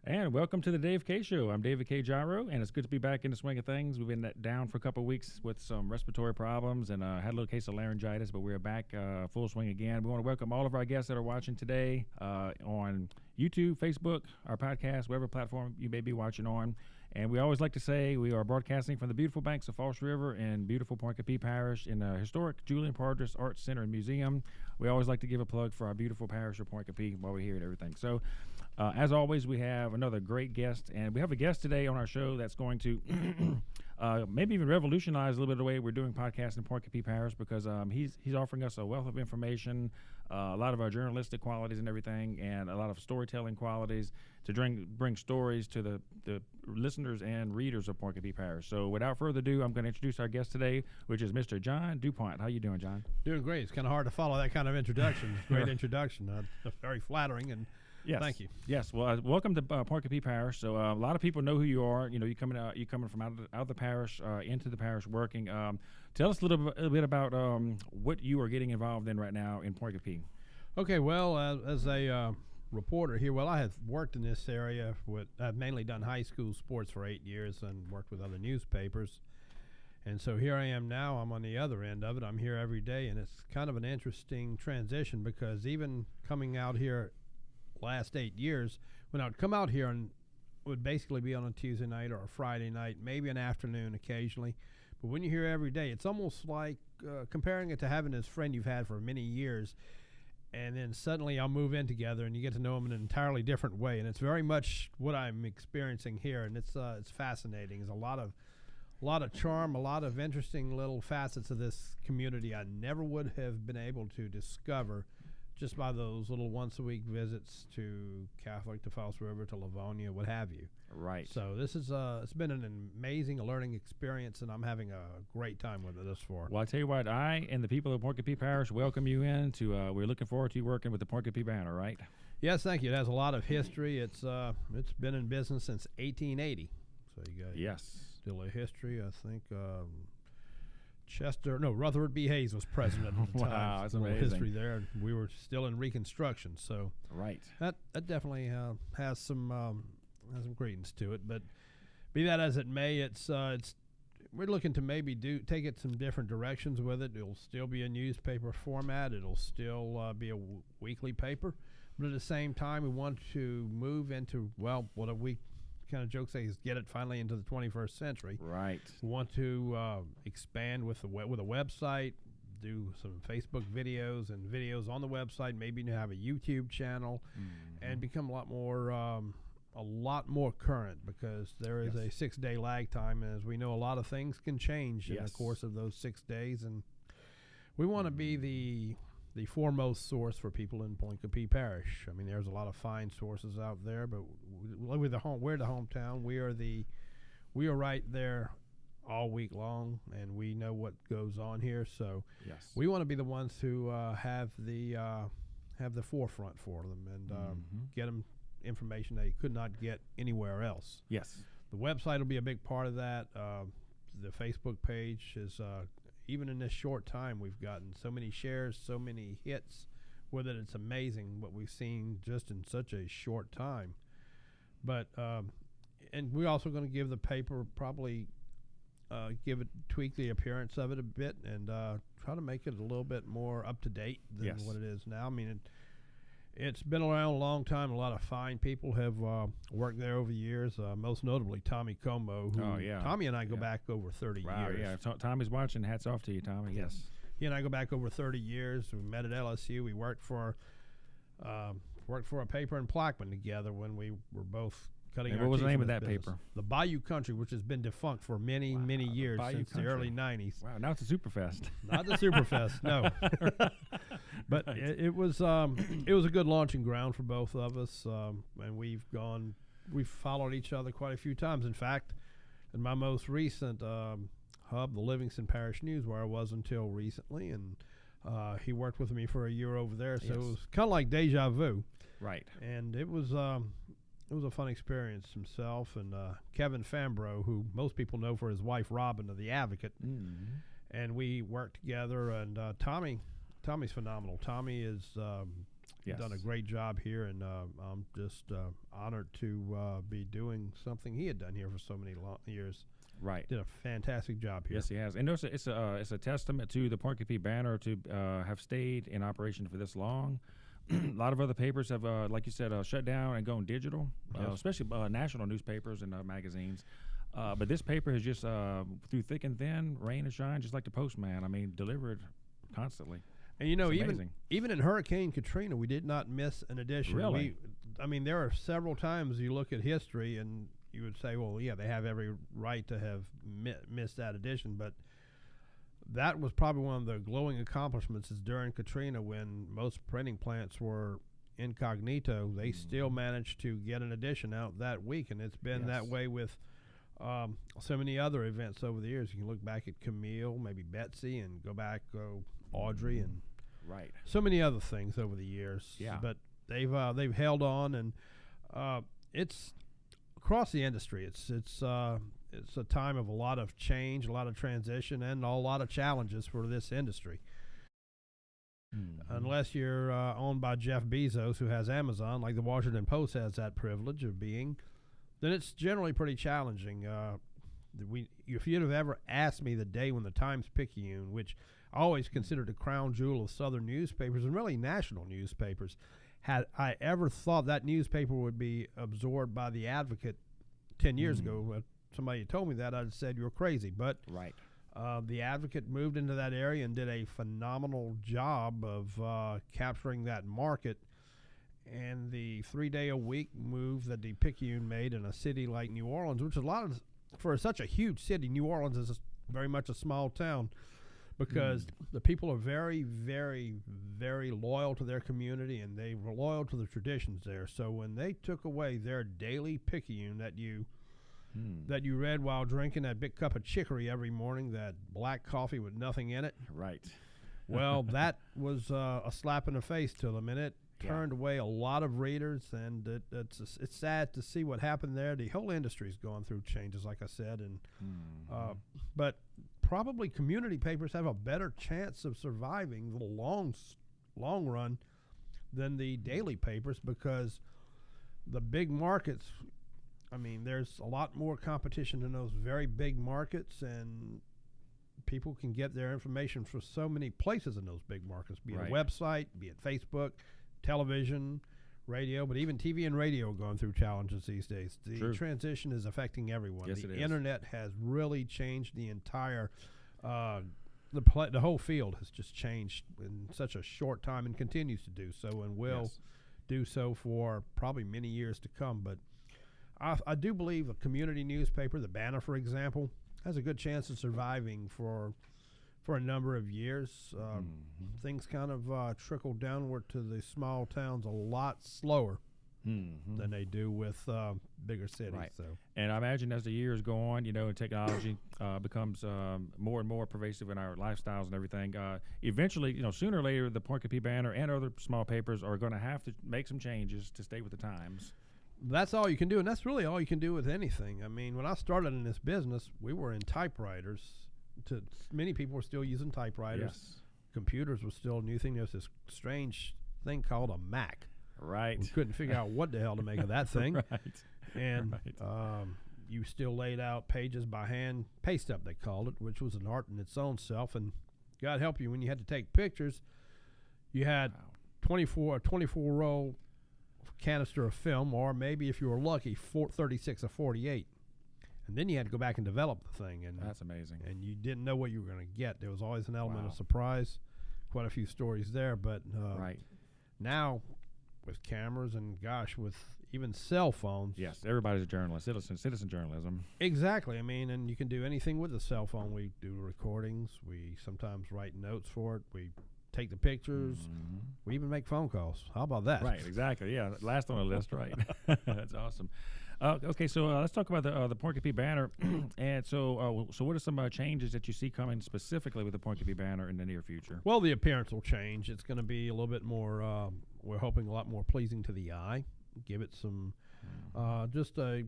And welcome to the Dave K Show. I'm David K. Gyro, and it's good to be back in the swing of things. We've been down for a couple of weeks with some respiratory problems and had a little case of laryngitis, but we're back full swing again. We want to welcome all of our guests that are watching today on YouTube, Facebook, our podcast, whatever platform you may be watching on. And we always like to say we are broadcasting from the beautiful banks of Falls River in beautiful Point Capee Parish in the historic Julian Partridge Arts Center and Museum. We always like to give a plug for our beautiful parish of Point Capee while we're here and everything. So, as always, we have another great guest, and we have a guest today on our show that's going to maybe even revolutionize a little bit of the way we're doing podcasts in Point Capee Parish, because he's offering us a wealth of information, a lot of our journalistic qualities and everything, and a lot of storytelling qualities to bring stories to the listeners and readers of Point Capee Parish. So without further ado, I'm going to introduce our guest today, which is Mr. John Dupont. How you doing, John? Doing great. It's kind of hard to follow that kind of introduction. Great introduction. Very flattering, and yes. Thank you. Yes. Well, welcome to Point Capee Parish. So a lot of people know who you are. You know, you're coming from out of the parish into the parish working. Tell us a little bit about what you are getting involved in right now in Point Capee. Okay. Well, as a reporter here, I have worked in this area. I've mainly done high school sports for 8 years and worked with other newspapers. And so here I am now. I'm on the other end of it. I'm here every day, and it's kind of an interesting transition, because even coming out here last 8 years, when I would come out here and would basically be on a Tuesday night or a Friday night, maybe an afternoon occasionally. But when you're here every day, it's almost like comparing it to having this friend you've had for many years, and then suddenly I'll move in together and you get to know them in an entirely different way. And it's very much what I'm experiencing here, and it's fascinating. There's a lot of charm, a lot of interesting little facets of this community I never would have been able to discover just by those little once-a-week visits to Catholic, to Falls River, to Livonia, what have you. Right. So this is it's been an amazing learning experience, and I'm having a great time with it thus far. Well, I tell you what, I and the people of Point Capee Parish welcome you in to. We're looking forward to you working with the Point Capee Banner, right? Yes, thank you. It has a lot of history. It's been in business since 1880. So you got still a history. I think Rutherford B. Hayes was president at the time. Wow, that's amazing. amazing. History there. We were still in Reconstruction, so right. That definitely has some credence to it. But be that as it may, it's we're looking to maybe take it some different directions with it. It'll still be a newspaper format. It'll still be a weekly paper, but at the same time, we want to move into what we kind of joke say is get it finally into the 21st century. Right. We want to expand with a website, do some Facebook videos and videos on the website, maybe have a YouTube channel, and become a lot more current, because there is a 6-day lag time, and as we know, a lot of things can change in the course of those 6 days, and we want to be the foremost source for people in Point Capee Parish. I mean, there's a lot of fine sources out there, but we're the hometown. We are right there all week long, and we know what goes on here. So we want to be the ones who have the forefront for them and get them information they could not get anywhere else. Yes. The website will be a big part of that. The Facebook page is even in this short time, we've gotten so many shares, so many hits with it. It's amazing what we've seen just in such a short time. But and we're also going to give the paper probably tweak the appearance of it a bit, and try to make it a little bit more up to date than what it is now. I mean, it's been around a long time. A lot of fine people have worked there over the years, most notably Tommy Como. Tommy and I go back over 30 years. Yeah, Tommy's watching. Hats off to you, Tommy. Yes. He and I go back over 30 years. We met at LSU. We worked for a paper in Plaquemine together when we were both cutting our teeth. What was the name of that business. paper? The Bayou Country, which has been defunct for many years, since the early 90s. Wow, now it's a Superfest. Not the Superfest, no. But it was a good launching ground for both of us, and we've followed each other quite a few times. In fact, in my most recent hub, the Livingston Parish News, where I was until recently, and he worked with me for a year over there, so it was kind of like deja vu. Right. And it was a fun experience. Himself and Kevin Fambro, who most people know for his wife Robin of The Advocate, and we worked together. And Tommy's phenomenal. Tommy is Yes. done a great job here, and I'm just honored to be doing something he had done here for so many years. Right. Did a fantastic job here. Yes, he has. And it's a testament to the Porcupine Banner to have stayed in operation for this long. A lot of other papers have, like you said, shut down and gone digital, especially national newspapers and magazines. But this paper has just, through thick and thin, rain or shine, just like the postman. I mean, delivered constantly. And you know, It's even in Hurricane Katrina, we did not miss an edition. Really? I mean, there are several times you look at history and you would say, well, yeah, they have every right to have missed that edition, but that was probably one of the glowing accomplishments is during Katrina, when most printing plants were incognito, they still managed to get an edition out that week, and it's been that way with so many other events over the years. You can look back at Camille, maybe Betsy, and go back Audrey, and so many other things over the years. Yeah. But they've held on, and it's across the industry. It's a time of a lot of change, a lot of transition, and a lot of challenges for this industry. Unless you're owned by Jeff Bezos, who has Amazon, like the Washington Post has that privilege of being, then it's generally pretty challenging. If you'd have ever asked me the day when the Times-Picayune, which I always considered a crown jewel of Southern newspapers and really national newspapers, had I ever thought that newspaper would be absorbed by the Advocate 10 years ago, somebody had told me that, I'd have said you're crazy. But the Advocate moved into that area and did a phenomenal job of capturing that market. And the 3-day-a-week move that the Picayune made in a city like New Orleans, which is for such a huge city, New Orleans is very much a small town, because the people are very, very, very loyal to their community, and they were loyal to the traditions there. So when they took away their daily Picayune that you read while drinking that big cup of chicory every morning, that black coffee with nothing in it, well, that was a slap in the face to them, and it turned away a lot of readers, and it's sad to see what happened there. The whole industry is going through changes, like I said, and but probably community papers have a better chance of surviving the long run than the daily papers, because the big markets, I mean, there's a lot more competition in those very big markets, and people can get their information from so many places in those big markets, be it a website, be it Facebook, television, radio, but even TV and radio are going through challenges these days. The transition is affecting everyone. Yes, the it is. internet has really changed the entire the whole field has just changed in such a short time, and continues to do so, and will do so for probably many years to come. But I do believe a community newspaper, the Banner, for example, has a good chance of surviving for a number of years. Things kind of trickle downward to the small towns a lot slower than they do with bigger cities. So. And I imagine as the years go on, and technology becomes more and more pervasive in our lifestyles and everything, eventually, sooner or later, the Porcupine Banner and other small papers are going to have to make some changes to stay with the times. That's all you can do, and that's really all you can do with anything. I mean, when I started in this business, we were in typewriters. Many people were still using typewriters. Computers was still a new thing. There was this strange thing called a Mac. We couldn't figure out what the hell to make of that thing. And you still laid out pages by hand, paste up they called it, which was an art in its own self. And God help you, when you had to take pictures, you had 24-roll canister of film, or maybe if you were lucky, 36 or 48. And then you had to go back and develop the thing. And that's amazing. And you didn't know what you were going to get. There was always an element of surprise. Quite a few stories there. But now, with cameras and, gosh, with even cell phones. Yes, everybody's a journalist, citizen journalism. Exactly. I mean, and you can do anything with a cell phone. We do recordings. We sometimes write notes for it. We take the pictures. We even make phone calls. How about that? Right, exactly. Yeah, last on the list, right. That's awesome. Okay, so let's talk about the Porcupine Banner. And so what are some changes that you see coming specifically with the Porcupine Banner in the near future? Well, the appearance will change. It's going to be a little bit more, we're hoping a lot more pleasing to the eye. Give it some, just a,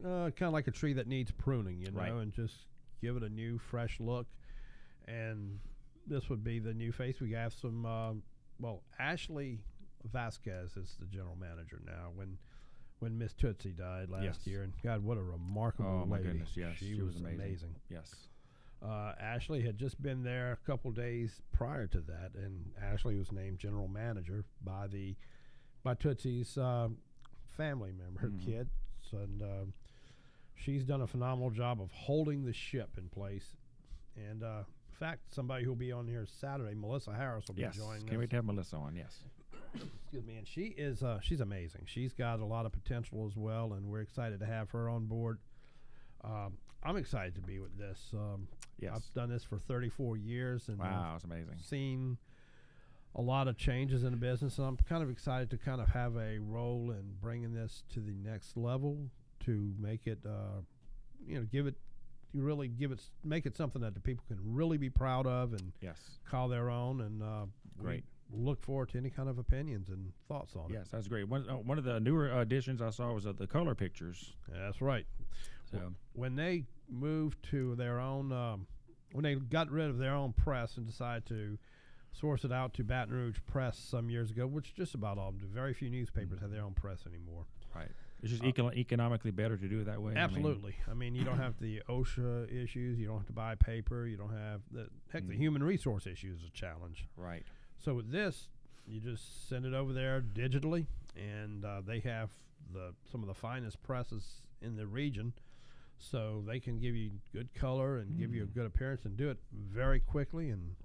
kind of like a tree that needs pruning, and just give it a new, fresh look. And this would be the new face. We have some well, Ashley Vasquez is the general manager now. When Miss Tootsie died last year, and God, what a remarkable lady! My goodness, yes, she was amazing. Yes. Ashley had just been there a couple days prior to that, and Ashley was named general manager by Tootsie's family member, her kids, and she's done a phenomenal job of holding the ship in place. And in fact, somebody who'll be on here Saturday, Melissa Harris, will be joining us. Can't wait to have Melissa on. Yes. Excuse me. And she is she's amazing. She's got a lot of potential as well, and we're excited to have her on board. I'm excited to be with this. Yes. I've done this for 34 years, and wow, it's amazing. Seen a lot of changes in the business, and I'm kind of excited to kind of have a role in bringing this to the next level, to make it, make it something that the people can really be proud of and call their own. And great. Look forward to any kind of opinions and thoughts on it. Yes, that's great. One of the newer additions I saw was the color pictures. That's right. So when they moved to their own, when they got rid of their own press and decided to source it out to Baton Rouge Press some years ago, which just about all do. Very few newspapers have their own press ananymore. Right. It's just economically better to do it that way. Absolutely. I mean, you don't have the OSHA issues. You don't have to buy paper. You don't have the human resource issue is a challenge. Right. So with this, you just send it over there digitally, and they have some of the finest presses in the region, so they can give you good color and give you a good appearance and do it very quickly and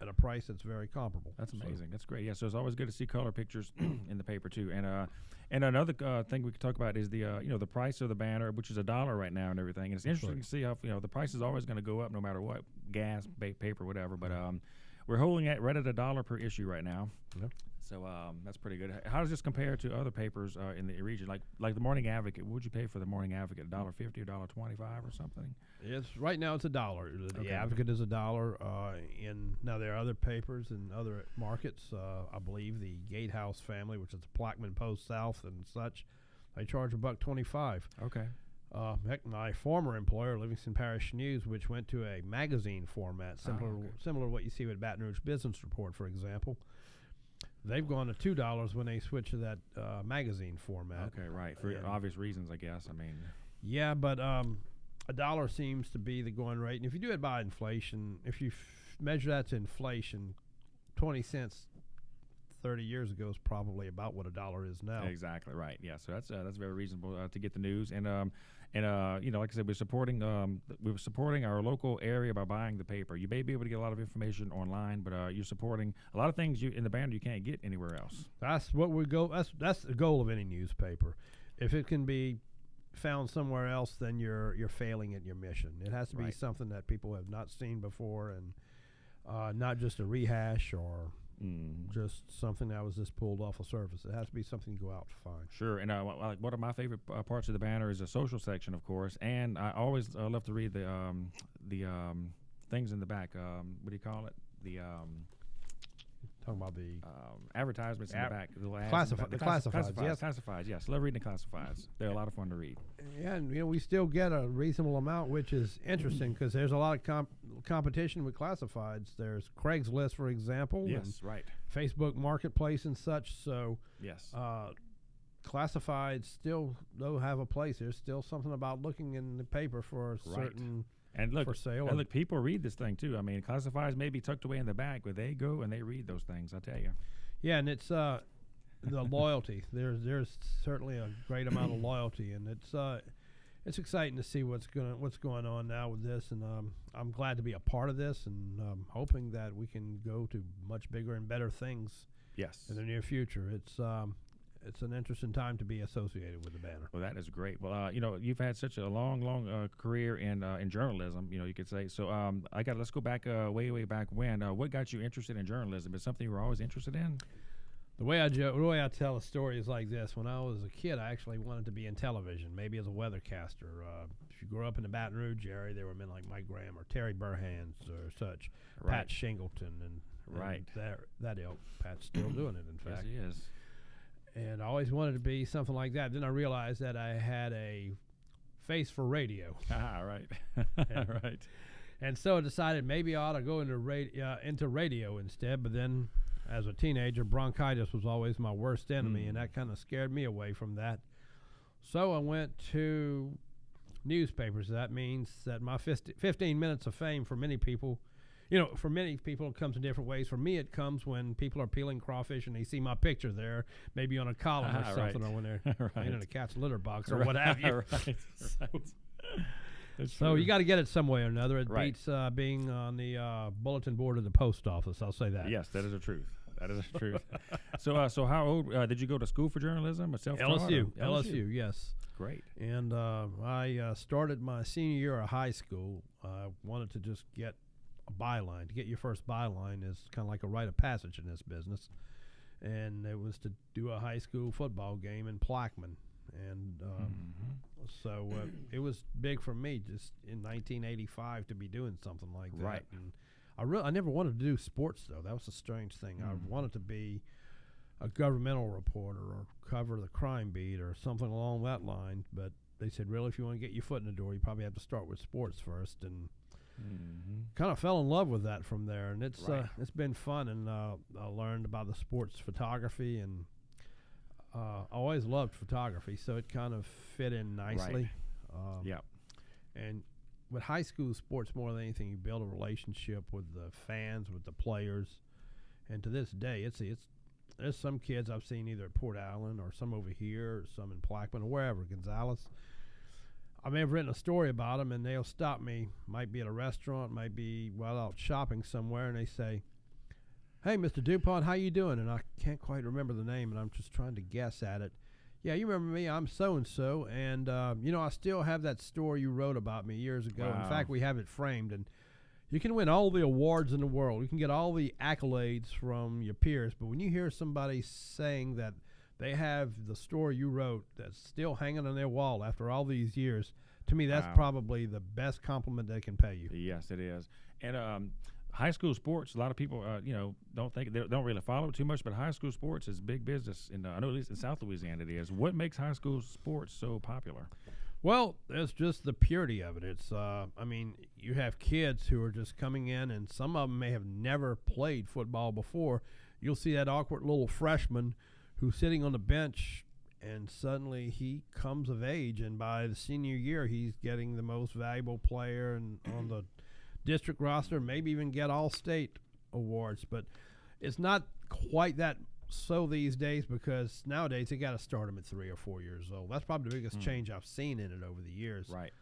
at a price that's very comparable. That's amazing. That's great. Yeah, so it's always good to see color pictures in the paper too. And another thing we could talk about is the the price of the banner, which is $1 right now and everything. And it's interesting to see how the price is always going to go up no matter what, gas, paper, whatever. But we're holding it right at $1 per issue right now. Yep. So that's pretty good. How does this compare to other papers in the region? Like the Morning Advocate, what would you pay for the Morning Advocate? $1.50 or $1.25 or something? Right now it's $1. The Advocate is $1. Now there are other papers in other markets. I believe the Gatehouse family, which is the Plaquemine Post South and such, they charge $1.25. Okay. Heck, my former employer, Livingston Parish News, which went to a magazine format, similar to what you see with Baton Rouge Business Report, for example. They've gone to $2 when they switch to that magazine format. Okay, right. For obvious reasons, I guess. I mean. Yeah, but $1 seems to be the going rate. And if you do it by inflation, if you measure that to inflation, 20 cents 30 years ago is probably about what $1 is now. Exactly right. Yeah, so that's very reasonable to get the news. And like I said, we're supporting our local area by buying the paper. You may be able to get a lot of information online, but you're supporting a lot of things in the banner you can't get anywhere else. That's what we go. That's the goal of any newspaper. If it can be found somewhere else, then you're failing at your mission. It has to be something that people have not seen before, and not just a rehash or just something that was just pulled off a surface. It has to be something you go out to find. Sure, and one of my favorite parts of the banner is the social section, of course, and I always love to read the things in the back. What do you call it? The talking about the advertisements in the back. The classifieds. Yes, classifieds. Yes, love reading the classifieds. They're a lot of fun to read. Yeah, and we still get a reasonable amount, which is interesting because there's a lot of competition with classifieds. There's Craigslist, for example. Yes, right. Facebook Marketplace and such. So yes, classifieds still though have a place. There's still something about looking in the paper for a certain. And look, for sale. And look, people read this thing too. I mean, classifieds may be tucked away in the back, but they go and they read those things. I tell you. Yeah, and it's the loyalty. There's certainly a great amount of loyalty, and it's exciting to see what's going on now with this. And I'm glad to be a part of this, and hoping that we can go to much bigger and better things. Yes. In the near future, it's an interesting time to be associated with the banner. Well, that is great. Well, you've had such a long career in journalism. You could say. So, let's go back way back when. What got you interested in journalism? Is something you were always interested in? The way I tell a story is like this. When I was a kid, I actually wanted to be in television, maybe as a weathercaster. If you grew up in the Baton Rouge area, there were men like Mike Graham or Terry Burhans or such, Pat Shingleton, and that ilk. Pat's still doing it, in fact. Yes, he is. And I always wanted to be something like that. Then I realized that I had a face for radio. Right. Right. And so I decided maybe I ought to go into radio instead. But then as a teenager, bronchitis was always my worst enemy, and that kind of scared me away from that. So I went to newspapers. That means that my 15 minutes of fame for many people, for many people it comes in different ways. For me, it comes when people are peeling crawfish and they see my picture there, maybe on a column or something, or when they're cleaning a cat's litter box or what have you. So you got to get it some way or another. It beats being on the bulletin board of the post office. I'll say that. Yes, that is the truth. That is the truth. So how old did you go to school for journalism or self-taught? LSU, yes. Great. And I started my senior year of high school. I wanted to just get a byline. To get your first byline is kind of like a rite of passage in this business. And it was to do a high school football game in Plaquemine. And so it was big for me just in 1985 to be doing something like that. Right. And I never wanted to do sports, though. That was a strange thing. I wanted to be a governmental reporter or cover the crime beat or something along that line. But they said, really, if you want to get your foot in the door, you probably have to start with sports first. And kind of fell in love with that from there. And it's been fun. And I learned about the sports photography, and I always loved photography, so it kind of fit in nicely. And with high school sports, more than anything, you build a relationship with the fans, with the players. And to this day, there's some kids I've seen either at Port Allen or some over here or some in Plaquemine or wherever, Gonzales. I may have written a story about them, and they'll stop me, might be at a restaurant, might be while out shopping somewhere, and they say, "Hey, Mr. Dupont, how you doing?" And I can't quite remember the name, and I'm just trying to guess at it. "Yeah, you remember me? I'm so-and-so, and I still have that story you wrote about me years ago. Wow. In fact, we have it framed, and you can win all the awards in the world. You can get all the accolades from your peers, but when you hear somebody saying that they have the story you wrote that's still hanging on their wall after all these years, to me, that's probably the best compliment they can pay you." Yes, it is. And high school sports, a lot of people, don't really follow it too much, but high school sports is big business. I know at least in South Louisiana it is. What makes high school sports so popular? Well, it's just the purity of it. It's, you have kids who are just coming in, and some of them may have never played football before. You'll see that awkward little freshman who's sitting on the bench, and suddenly he comes of age, and by the senior year, he's getting the most valuable player on the district roster, maybe even get all-state awards. But it's not quite that so these days, because nowadays they got to start them at 3 or 4 years old. That's probably the biggest change I've seen in it over the years. Right.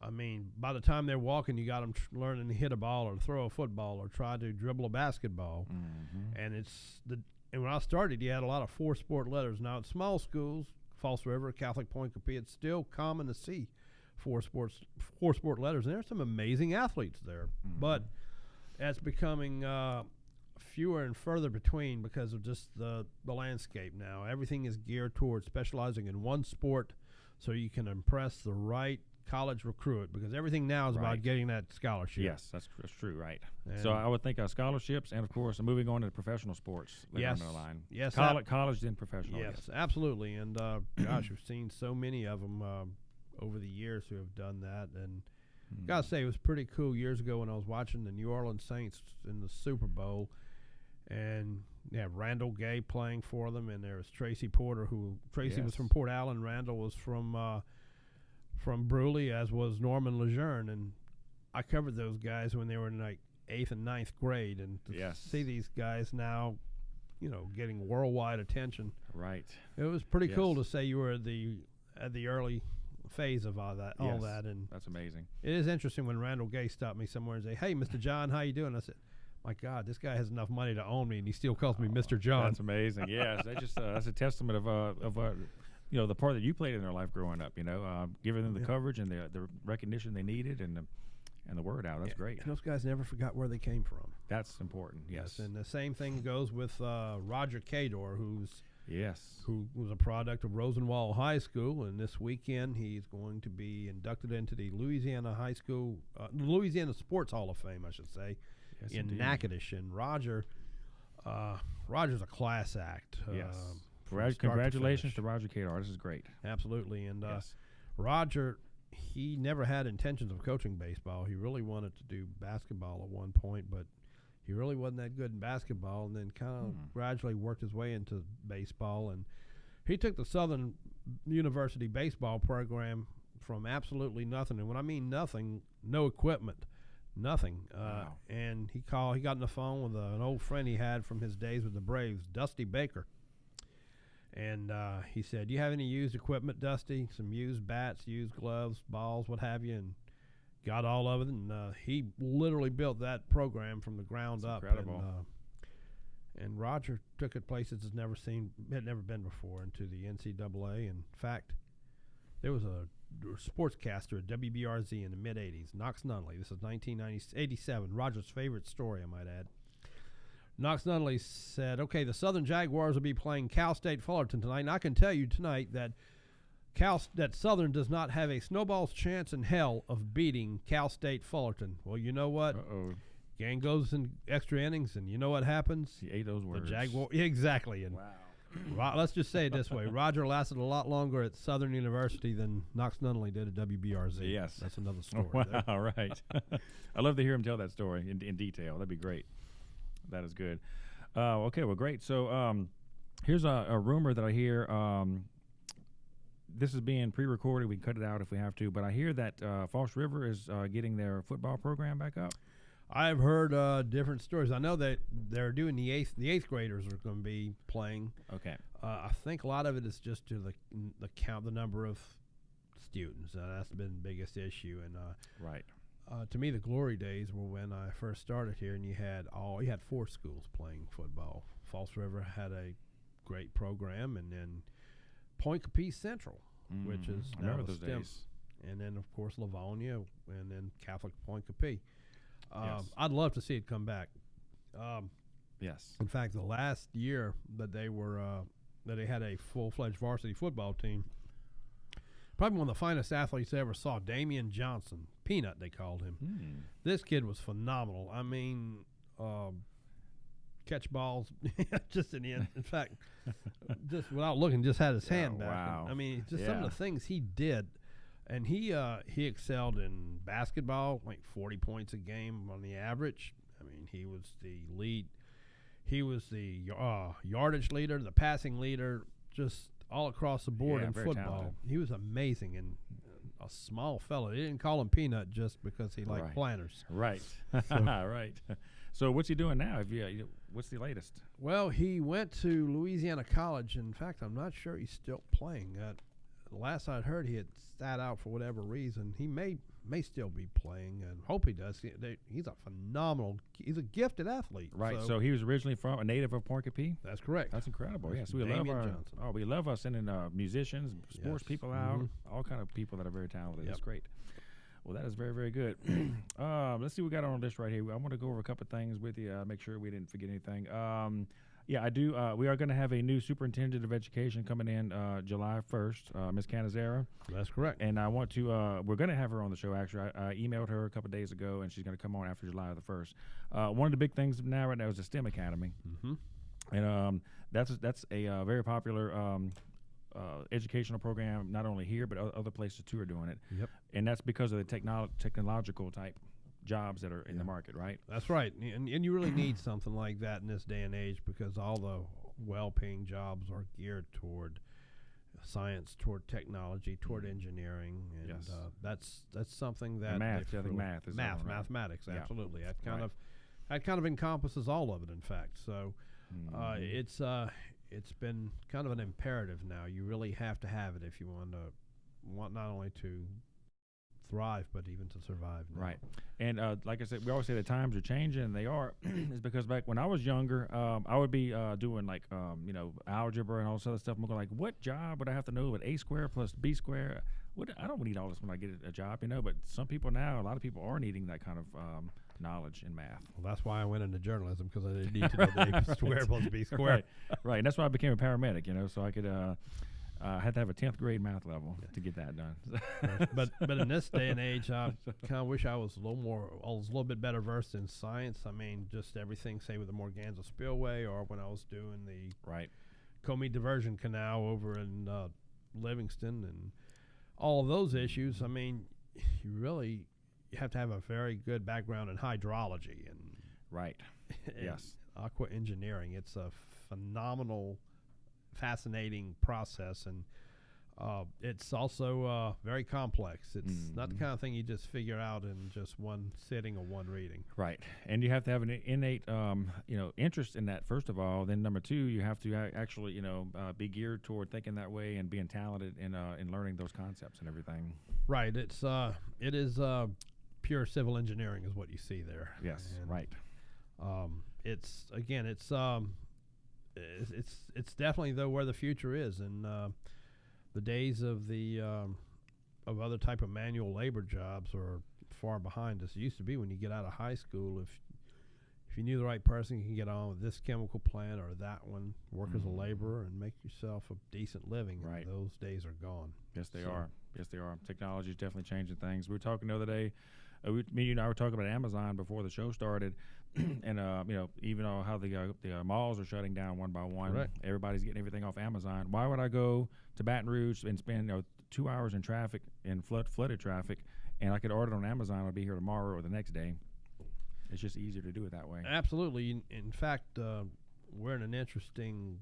I mean, by the time they're walking, you got them learning to hit a ball or throw a football or try to dribble a basketball. And and when I started, you had a lot of 4-sport letters. Now at small schools, False River, Catholic Point, Capri, it's still common to see 4-sport letters, and there's some amazing athletes there. But it's becoming fewer and further between because of just the landscape now. Everything is geared towards specializing in one sport so you can impress the right college recruit, because everything now is about getting that scholarship. Yes, that's true, right. So I would think scholarships, and of course moving on to professional sports later on the line. Yes, college then professional. Yes, absolutely. And gosh, we've seen so many of them over the years who have done that. And gotta say, it was pretty cool years ago when I was watching the New Orleans Saints in the Super Bowl, and they have Randall Gay playing for them, and there was Tracy Porter, Tracy was from Port Allen, Randall was from Bruley, as was Norman Lejeune. And I covered those guys when they were in like 8th and 9th grade, and to see these guys now, getting worldwide attention. Right. It was pretty cool to say you were at the early phase of all that. And that's amazing. It is interesting when Randall Gay stopped me somewhere and say, "Hey, Mr. John, how you doing?" I said, "My God, this guy has enough money to own me, and he still calls me Mr. John." That's amazing. Yes, that's a testament of the part that you played in their life growing up. Giving them the coverage and the recognition they needed, and the word out. That's great. And those guys never forgot where they came from. That's important. Yes. And the same thing goes with Roger Cador, who was a product of Rosenwald High School, and this weekend he's going to be inducted into the Louisiana Louisiana Sports Hall of Fame, I should say, in Natchitoches. And Roger's a class act. Yes. Congratulations to Roger Cador. This is great. Absolutely. And Roger, he never had intentions of coaching baseball. He really wanted to do basketball at one point, but he really wasn't that good in basketball, and then kind of gradually worked his way into baseball. And he took the Southern University baseball program from absolutely nothing, and when I mean nothing, no equipment, nothing. Wow. And he got on the phone with an old friend he had from his days with the Braves, Dusty Baker. And he said, "You have any used equipment, Dusty? Some used bats, used gloves, balls, what have you?" And got all of it. And he literally built that program from the ground up. Incredible. And Roger took it places had never been before, into the NCAA. In fact, there was a sportscaster at WBRZ in the mid-'80s, Knox Nunley. This is 1987. Roger's favorite story, I might add. Knox Nunley said, "Okay, the Southern Jaguars will be playing Cal State Fullerton tonight, and I can tell you tonight that Southern does not have a snowball's chance in hell of beating Cal State Fullerton." Well, you know what? Game goes in extra innings, and you know what happens? He ate those words. The Jaguar, exactly. And let's just say it this way: Roger lasted a lot longer at Southern University than Knox Nunley did at WBRZ. Yes, that's another story. Wow, right. I love to hear him tell that story in detail. That'd be great. That is good. Okay, well, great. So here's a rumor that I hear. This is being pre-recorded. We can cut it out if we have to. But I hear that Falls River is getting their football program back up. I've heard different stories. I know that they're doing the eighth graders are going to be playing. Okay. I think a lot of it is just to the number of students. That's been the biggest issue. And right. To me, the glory days were when I first started here, and you had 4 schools playing football. Falls River had a great program, and then Point Capiz Central, which is now the STEM, days. And then of course Livonia, and then Catholic Point Capiz. Yes. I'd love to see it come back. Yes. In fact, the last year that they had a full-fledged varsity football team, probably one of the finest athletes I ever saw, Damian Johnson, Peanut they called him. This kid was phenomenal. I mean, catch balls just in the end. In fact, just without looking, just had his hand back. Wow. I mean, just some of the things he did. And he excelled in basketball, like 40 points a game on the average. I mean, he was the lead. He was the yardage leader, the passing leader, just all across the board in football. Talented. He was amazing, and a small fella. They didn't call him Peanut just because he liked planters. Right. Right. So what's he doing now? What's the latest? Well, he went to Louisiana College. In fact, I'm not sure he's still playing. The last I'd heard, he had sat out for whatever reason. He may still be playing, and hope he does. He's a gifted athlete. Right. So he was originally from a native of Point Capiz. That's correct. That's incredible. Yes, Johnson. We love us sending musicians, sports people out, all kind of people that are very talented. That's great. Well, that is very, very good. Let's see what we got on this right here. I want to go over a couple of things with you, make sure we didn't forget anything. I do. We are going to have a new superintendent of education coming in July 1st, Ms. Canizera. That's correct. And I want to, we're going to have her on the show, actually. I emailed her a couple of days ago, and she's going to come on after July the 1st. One of the big things right now is the STEM Academy. And that's a very popular educational program, not only here, but other places too are doing it. Yep. And that's because of the technological type jobs that are in the market, right? That's right. And you really need something like that in this day and age, because all the well-paying jobs are geared toward science, toward technology, toward engineering, and that's something that math. I think math is mathematics. Absolutely. That kind of encompasses all of it. In fact, so it's been kind of an imperative now. You really have to have it if you want not only to thrive, but even to survive now. Right. And like I said, we always say the times are changing, and they are. Is because back when I was younger, I would be doing like algebra and all this other stuff. I'm going like, what job would I have to know with a squared plus b squared? I don't need all this when I get a job, But some people now, a lot of people are needing that kind of knowledge in math. Well, that's why I went into journalism, because I didn't need to know the a squared plus b squared. Right. And that's why I became a paramedic. So I could. I had to have a 10th grade math level to get that done. but in this day and age, I kind of wish I was a little bit better versed in science. I mean, just everything, say with the Morganza Spillway, or when I was doing the Comey Diversion Canal over in Livingston, and all of those issues. I mean, you have to have a very good background in hydrology, and Yes. Aqua engineering. It's a phenomenal, fascinating process, and it's also very complex. It's not the kind of thing you just figure out in just one sitting or one reading. Right, and you have to have an innate, interest in that first of all. Then number two, you have to actually, be geared toward thinking that way and being talented in learning those concepts and everything. Right. It is pure civil engineering is what you see there. Yes. And, right. It's definitely though where the future is, and the days of the of other type of manual labor jobs are far behind us. It used to be when you get out of high school, if you knew the right person, you can get on with this chemical plant or that one, work as a laborer, and make yourself a decent living. Right. And those days are gone. Yes, they are. Yes, they are. Technology is definitely changing things. We were talking the other day. Me and I were talking about Amazon before the show started, and even how the malls are shutting down one by one. Right. Everybody's getting everything off Amazon. Why would I go to Baton Rouge and spend 2 hours in traffic, in flooded traffic, and I could order it on Amazon? It'll be here tomorrow or the next day. It's just easier to do it that way. Absolutely. In fact, we're in an interesting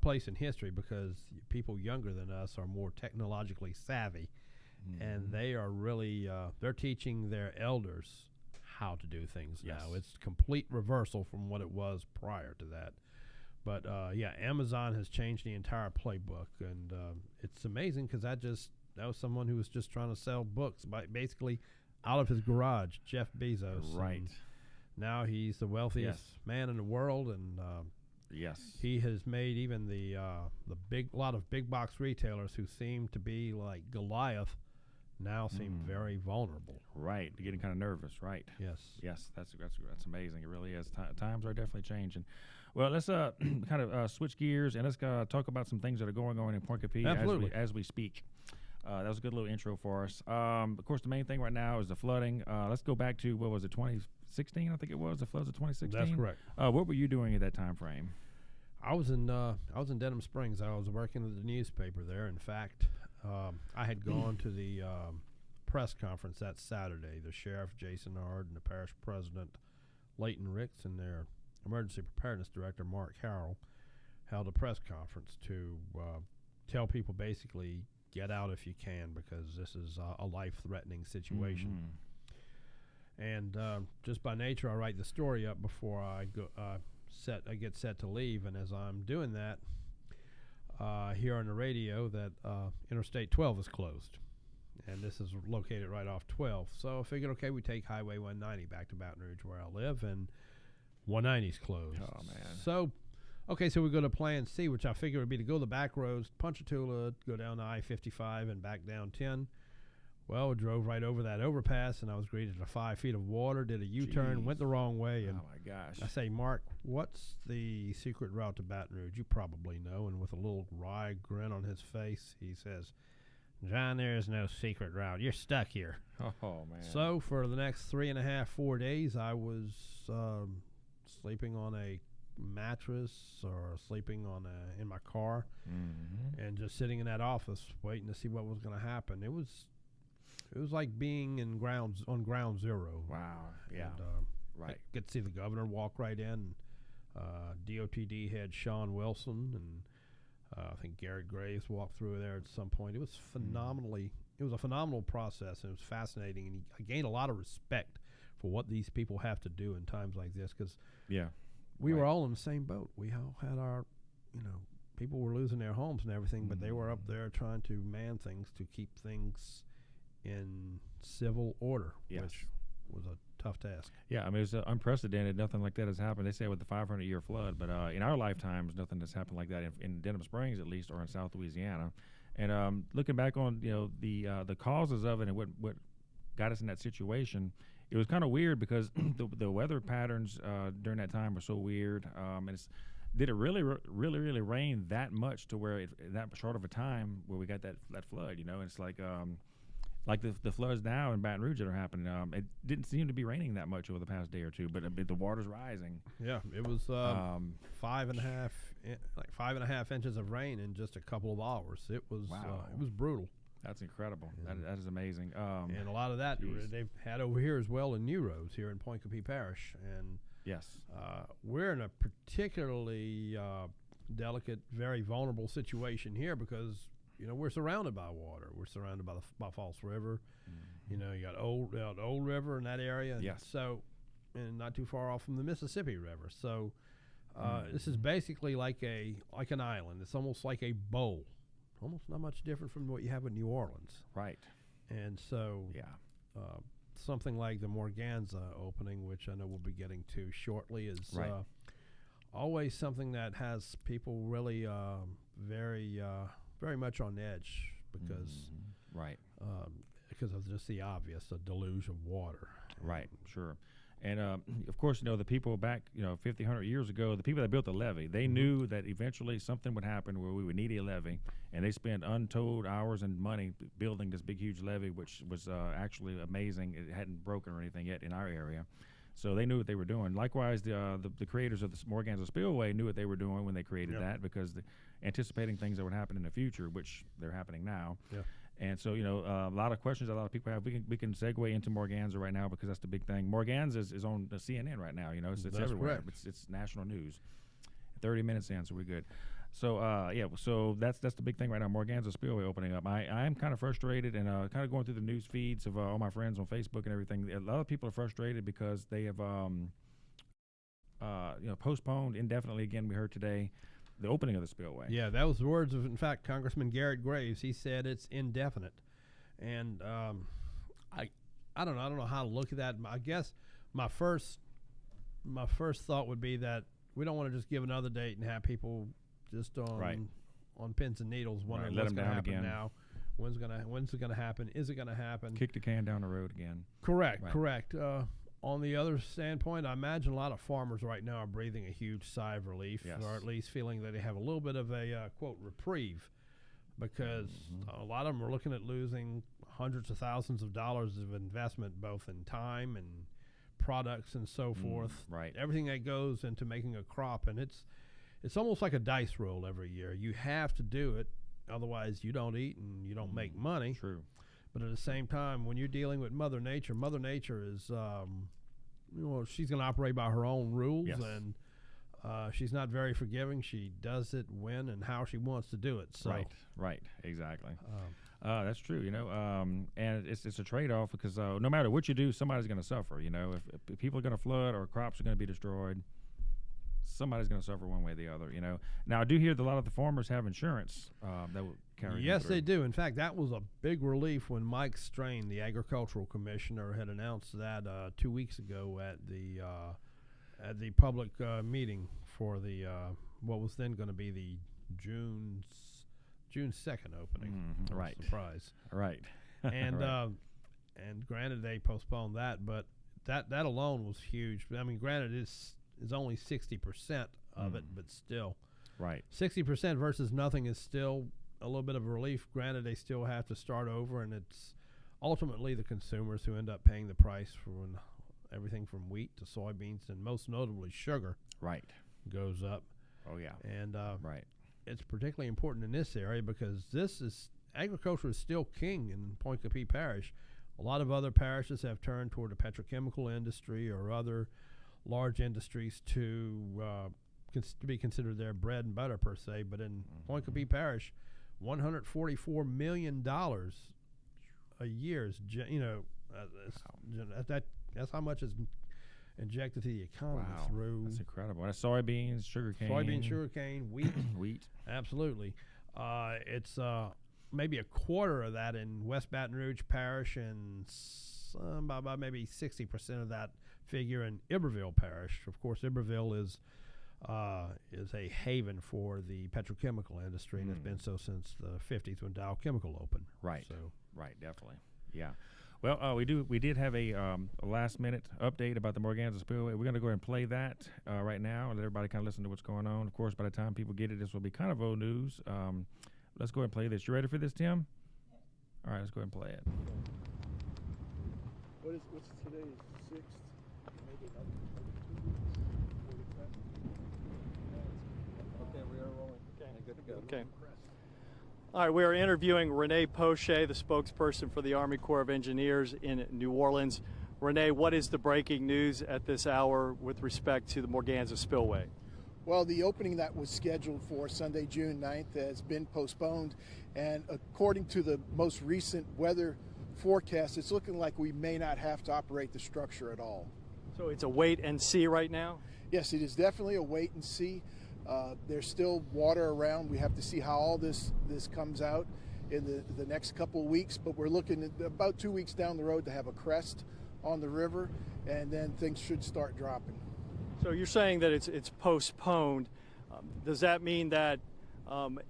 place in history because people younger than us are more technologically savvy, and they are really they're teaching their elders how to do things now. It's complete reversal from what it was prior to that. But Amazon has changed the entire playbook, and it's amazing because that was someone who was just trying to sell books basically out of his garage, Jeff Bezos. Right. Now he's the wealthiest man in the world, and he has made even the lot of big box retailers who seem to be like Goliath now seem very vulnerable. Right. They're getting kind of nervous. Right. Yes. That's amazing. It really is. Times are definitely changing. Well, let's kind of switch gears and let's talk about some things that are going on in Point Capee as we speak. That was a good little intro for us. Of course, the main thing right now is the flooding. Let's go back to, what was it, 2016? I think it was the floods of 2016. That's correct. What were you doing at that time frame? I was in Denham Springs. I was working at the newspaper there. In fact, I had gone to the press conference that Saturday. The sheriff, Jason Ard, and the parish president, Leighton Ricks, and their emergency preparedness director, Mark Harrell, held a press conference to tell people basically, get out if you can, because this is a life-threatening situation. And just by nature, I write the story up before I get set to leave. And as I'm doing that, I hear on the radio that Interstate 12 is closed, and this is located right off 12. So I figured, okay, we take Highway 190 back to Baton Rouge where I live, and 190's closed. Oh man! So. Okay, so we go to Plan C, which I figure would be to go the back roads, Ponchatoula, go down to I-55 and back down 10. Well, we drove right over that overpass, and I was greeted with 5 feet of water, did a U-turn, went the wrong way. And oh, my gosh. I say, Mark, what's the secret route to Baton Rouge? You probably know. And with a little wry grin on his face, he says, John, there is no secret route. You're stuck here. Oh, man. So for the next 3.5-4 days, I was sleeping on a mattress or sleeping in my car, and just sitting in that office waiting to see what was going to happen. It was like being on ground zero. Wow. Yeah. And, right. Get to see the governor walk right in. DOTD head Sean Wilson and I think Garrett Graves walked through there at some point. It was it was a phenomenal process, and it was fascinating, and I gained a lot of respect for what these people have to do in times like this, because we were all in the same boat. We all had our, people were losing their homes and everything, but they were up there trying to man things to keep things in civil order, which was a tough task. Yeah, I mean, it's unprecedented. Nothing like that has happened. They say with the 500-year flood, but in our lifetimes, nothing has happened like that in Denham Springs, at least, or in South Louisiana. And looking back on, the causes of it and what got us in that situation, it was kind of weird because the weather patterns during that time were so weird. And did it really rain that much to where that short of a time where we got that flood? And it's like the floods now in Baton Rouge that are happening. It didn't seem to be raining that much over the past day or two, but the water's rising. Yeah, it was 5.5 inches of rain in just a couple of hours. It was it was brutal. That's incredible. That is amazing. And a lot of that they've had over here as well in New Roads here in Point Capee Parish. And Yes. We're in a particularly delicate, very vulnerable situation here because, we're surrounded by water. We're surrounded by False River. Mm-hmm. You got Old River in that area. Yes. So, and not too far off from the Mississippi River. So, Mm-hmm. this is basically like an island. It's almost like a bowl. Almost not much different from what you have in New Orleans. Right. And so, something like the Morganza opening, which I know we'll be getting to shortly, is Right. Always something that has people really very much on edge because Right. Because of just the obvious, a deluge of water. Right. Sure. And of course, the people back, 50, 100 years ago, the people that built the levee, they knew that eventually something would happen where we would need a levee, and they spent untold hours and money building this big, huge levee, which was actually amazing. It hadn't broken or anything yet in our area. So they knew what they were doing. Likewise, the creators of the Morganza Spillway knew what they were doing when they created that because anticipating things that would happen in the future, which they're happening now. Yeah. And so, a lot of questions a lot of people have. We can segue into Morganza right now because that's the big thing. Morganza is on the CNN right now. It's everywhere. It's national news. 30 minutes in, so we're good. So so that's the big thing right now. Morganza Spillway opening up. I am kind of frustrated and kind of going through the news feeds of all my friends on Facebook and everything. A lot of people are frustrated because they have postponed indefinitely. Again, we heard today the opening of the spillway. Yeah, that was the words of, in fact, Congressman Garrett Graves. He said it's indefinite, and I don't know how to look at that. I guess my first thought would be that we don't want to just give another date and have people just on pins and needles wondering what's going to happen again. Now. When's it gonna happen? Is it gonna happen? Kick the can down the road again. Correct. On the other standpoint, I imagine a lot of farmers right now are breathing a huge sigh of relief, or at least feeling that they have a little bit of a quote reprieve, because a lot of them are looking at losing hundreds of thousands of dollars of investment, both in time and products and so forth. Right. Everything that goes into making a crop, and it's almost like a dice roll every year. You have to do it, otherwise you don't eat and you don't make money. True. But at the same time, when you're dealing with Mother Nature is, she's going to operate by her own rules, and she's not very forgiving. She does it when and how she wants to do it. So. Right, exactly. That's true, and it's a trade-off because no matter what you do, somebody's going to suffer. If people are going to flood or crops are going to be destroyed, somebody's going to suffer one way or the other. Now I do hear that a lot of the farmers have insurance that will carry. Yes, they do. In fact, that was a big relief when Mike Strain, the agricultural commissioner, had announced that 2 weeks ago at the public meeting for the what was then going to be the June 2nd opening. Right. Surprise. Right. And right. And granted they postponed that, but that alone was huge. I mean, granted it's only 60% of it, but still. Right. 60% versus nothing is still a little bit of a relief. Granted, they still have to start over, and it's ultimately the consumers who end up paying the price for when everything from wheat to soybeans and most notably sugar goes up. Oh, yeah. And right. It's particularly important in this area because agriculture is still king in Point Coupee Parish. A lot of other parishes have turned toward the petrochemical industry or other large industries to be considered their bread and butter per se, but in Point Coupee Parish, $144 million a year is that's how much is injected to the economy through. That's incredible. That's soybeans, sugarcane, wheat, absolutely. It's maybe a quarter of that in West Baton Rouge Parish, and about maybe 60% of that figure in Iberville Parish. Of course, Iberville is a haven for the petrochemical industry, and it's been so since the 50s when Dow Chemical opened. Right. So. Right. Definitely. Yeah. Well, we did have a last minute update about the Morganza Spillway. We're going to go ahead and play that right now and let everybody kind of listen to what's going on. Of course, by the time people get it, this will be kind of old news. Let's go ahead and play this. You ready for this, Tim? All right, let's go ahead and play it. What's today? 6th? Maybe another 2 weeks. Okay, we are rolling. Okay, good to go. Okay. All right, we are interviewing Renee Poche, the spokesperson for the Army Corps of Engineers in New Orleans. Renee, what is the breaking news at this hour with respect to the Morganza Spillway? Well, the opening that was scheduled for Sunday, June 9th has been postponed, and according to the most recent weather forecast, it's looking like we may not have to operate the structure at all. So it's a wait and see right now? Yes, it is definitely a wait and see. There's still water around. We have to see how all this comes out in the next couple of weeks, but we're looking at about 2 weeks down the road to have a crest on the river, and then things should start dropping. So you're saying that it's postponed. Does that mean that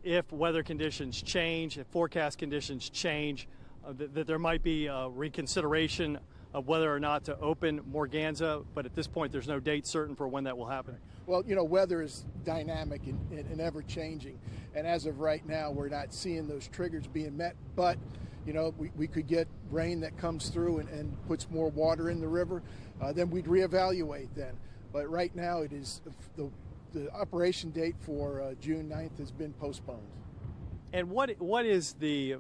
if weather conditions change, if forecast conditions change, that there might be a reconsideration of whether or not to open Morganza, but at this point there's no date certain for when that will happen? Well, you know, weather is dynamic and ever changing, and as of right now we're not seeing those triggers being met, but you know, we could get rain that comes through and puts more water in the river, then we'd reevaluate then. But right now it is the operation date for June 9th has been postponed. And what is the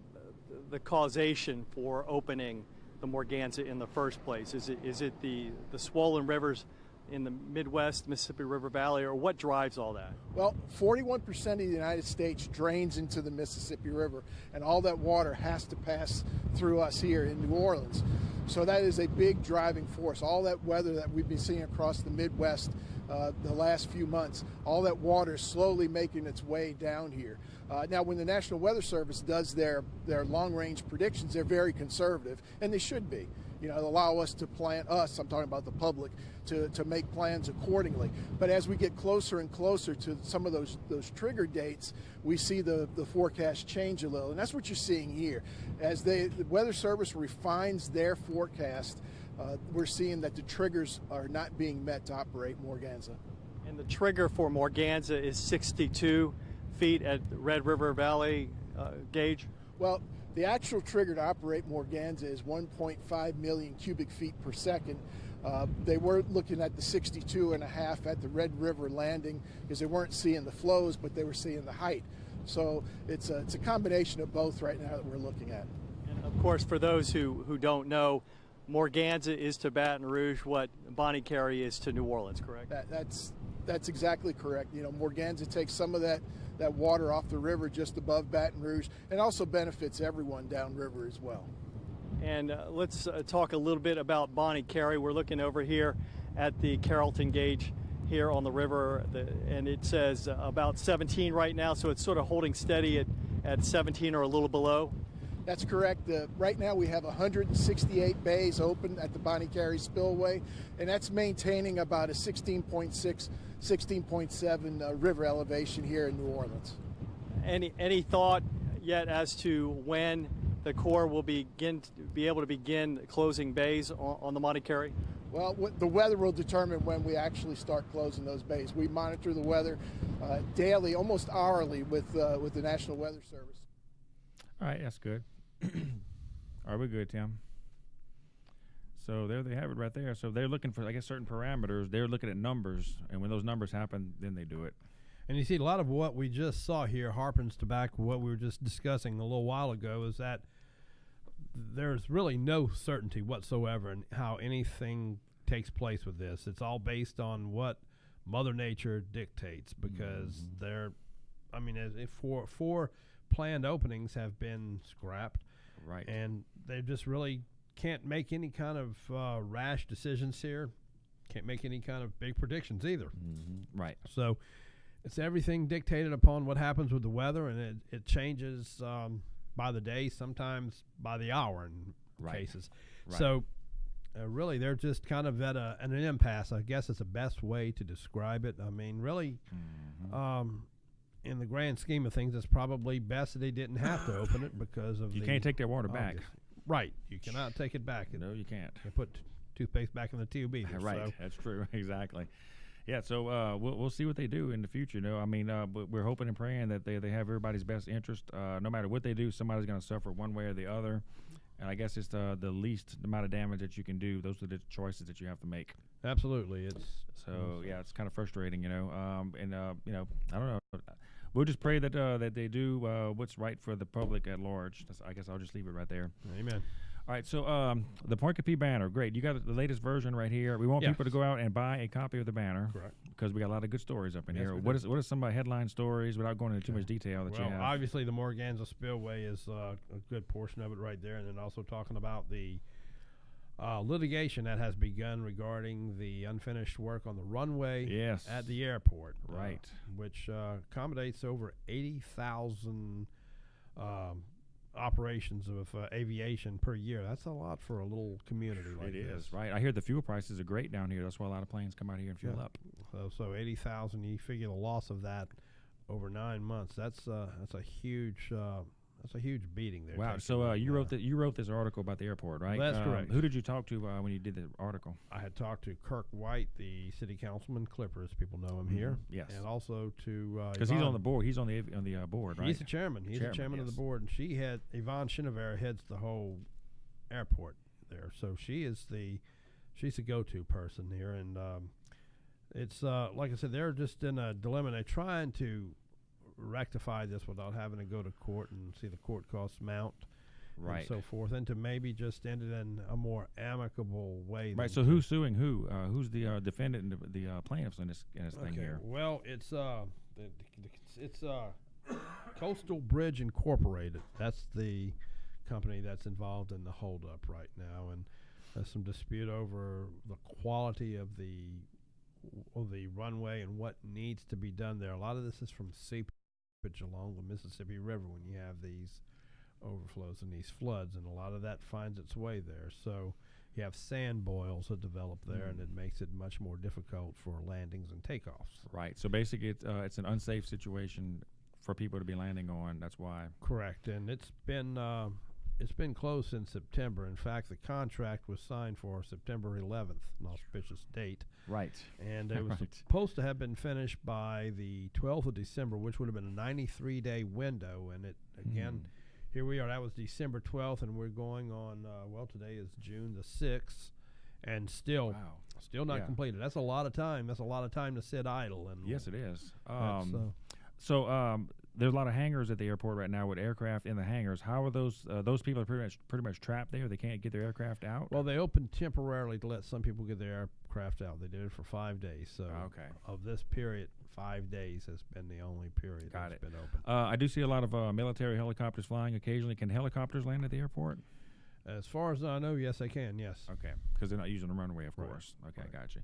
causation for opening the Morganza in the first place? Is it the swollen rivers in the Midwest, Mississippi River Valley, or what drives all that? Well, 41% of the United States drains into the Mississippi River, and all that water has to pass through us here in New Orleans. So that is a big driving force. All that weather that we've been seeing across the Midwest the last few months, all that water is slowly making its way down here. Now, when the National Weather Service does their long-range predictions, they're very conservative, and they should be. You know, allow us to plan, I'm talking about the public, to make plans accordingly. But as we get closer and closer to some of those trigger dates, we see the forecast change a little. And that's what you're seeing here. As the Weather Service refines their forecast, we're seeing that the triggers are not being met to operate Morganza. And the trigger for Morganza is 62 feet at Red River Valley gauge? Well, the actual trigger to operate Morganza is 1.5 million cubic feet per second. They were looking at the 62.5 at the Red River landing because they weren't seeing the flows, but they were seeing the height. So it's a combination of both right now that we're looking at. And of course, for those who don't know, Morganza is to Baton Rouge what Bonnie Carey is to New Orleans, correct? That's exactly correct. You know, Morganza takes some of that water off the river just above Baton Rouge, and also benefits everyone downriver as well. And let's talk a little bit about Bonnie Carey. We're looking over here at the Carrollton gauge here on the river, and it says about 17 right now, so it's sort of holding steady at 17 or a little below. That's correct. Right now we have 168 bays open at the Bonnie Carey Spillway, and that's maintaining about a 16.6, 16.7 river elevation here in New Orleans. Any thought yet as to when the Corps will be able to begin closing bays on the Bonnie Carey? Well, the weather will determine when we actually start closing those bays. We monitor the weather daily, almost hourly, with the National Weather Service. All right, that's good. All right, we're good, Tim. So there they have it right there. So they're looking for, I guess, certain parameters. They're looking at numbers, and when those numbers happen, then they do it. And you see, a lot of what we just saw here harpens to back what we were just discussing a little while ago, is that there's really no certainty whatsoever in how anything takes place with this. It's all based on what Mother Nature dictates, because if four planned openings have been scrapped, right? And they just really can't make any kind of rash decisions here. Can't make any kind of big predictions either. Right. So it's everything dictated upon what happens with the weather, and it changes by the day, sometimes by the hour in cases. Right. So really, they're just kind of at an impasse. I guess it's the best way to describe it. I mean, really, in the grand scheme of things, it's probably best that they didn't have to open it because of you can't take their water back. Right. You cannot take it back. No, you can't. You put toothpaste back in the tube either. Right. So. That's true. Exactly. Yeah, so we'll see what they do in the future. You know, I mean, but we're hoping and praying that they have everybody's best interest. No matter what they do, somebody's going to suffer one way or the other. And I guess it's the least amount of damage that you can do. Those are the choices that you have to make. Absolutely. It's kind of frustrating, you know. I don't know. We'll just pray that they do what's right for the public at large. I guess I'll just leave it right there. Amen. All right, so the Point-Capee banner, great. You got the latest version right here. We want Yes. people to go out and buy a copy of the banner. Correct. Because we got a lot of good stories up in Yes, here. we What do. are some headline stories without going into too much detail that you Well, have? obviously the Morganza Spillway is a good portion of it right there, and then also talking about the litigation that has begun regarding the unfinished work on the runway Yes. at the airport. Right. Which accommodates over 80,000 operations of aviation per year. That's a lot for a little community like It this. is, right. I hear the fuel prices are great down here. That's why a lot of planes come out here and fuel Yeah. up. So 80,000. You figure the loss of that over 9 months. That's a huge beating there. Wow. taking So that, you wrote this article about the airport, right? That's correct. Who did you talk to when you did the article? I had talked to Kirk White, the city councilman, Clipper, as people know him here. Yes. And also to Because he's on the board. He's on the board, right? He's the chairman. He's the chairman of the yes. board, and Yvonne Chinevere heads the whole airport there. So she's the go-to person here, and it's like I said, they're just in a dilemma. They're trying to rectify this without having to go to court and see the court costs mount, Right. and so forth, and to maybe just end it in a more amicable way. Right. So who's suing who? Who's the defendant and the plaintiffs in this thing here? Well, it's Coastal Bridge Incorporated. That's the company that's involved in the holdup right now, and there's some dispute over the quality of the runway and what needs to be done there. A lot of this is from seepage along the Mississippi River when you have these overflows and these floods, and a lot of that finds its way there. So you have sand boils that develop there, and it makes it much more difficult for landings and takeoffs. Right. So basically, it's an unsafe situation for people to be landing on. That's why. Correct, and it's been closed since September. In fact, the contract was signed for September 11th, an auspicious date. Right. And it was Right. supposed to have been finished by the 12th of December, which would have been a 93-day window. And it again, here we are. That was December 12th, and we're going on. Today is June the 6th, and still not Yeah. completed. That's a lot of time. That's a lot of time to sit idle. And Yes, it is. so There's a lot of hangars at the airport right now with aircraft in the hangars. How are those people are pretty much trapped there? They can't get their aircraft out. well, they opened temporarily to let some people get their aircraft out. They did it for 5 days. So Okay. of this period, 5 days has been the only period Got that's it. been open. I do see a lot of military helicopters flying occasionally. Can helicopters land at the airport? As far as I know, yes, they can. Yes. Okay, because they're not using the runway, of Right. course. Okay, Right. gotcha.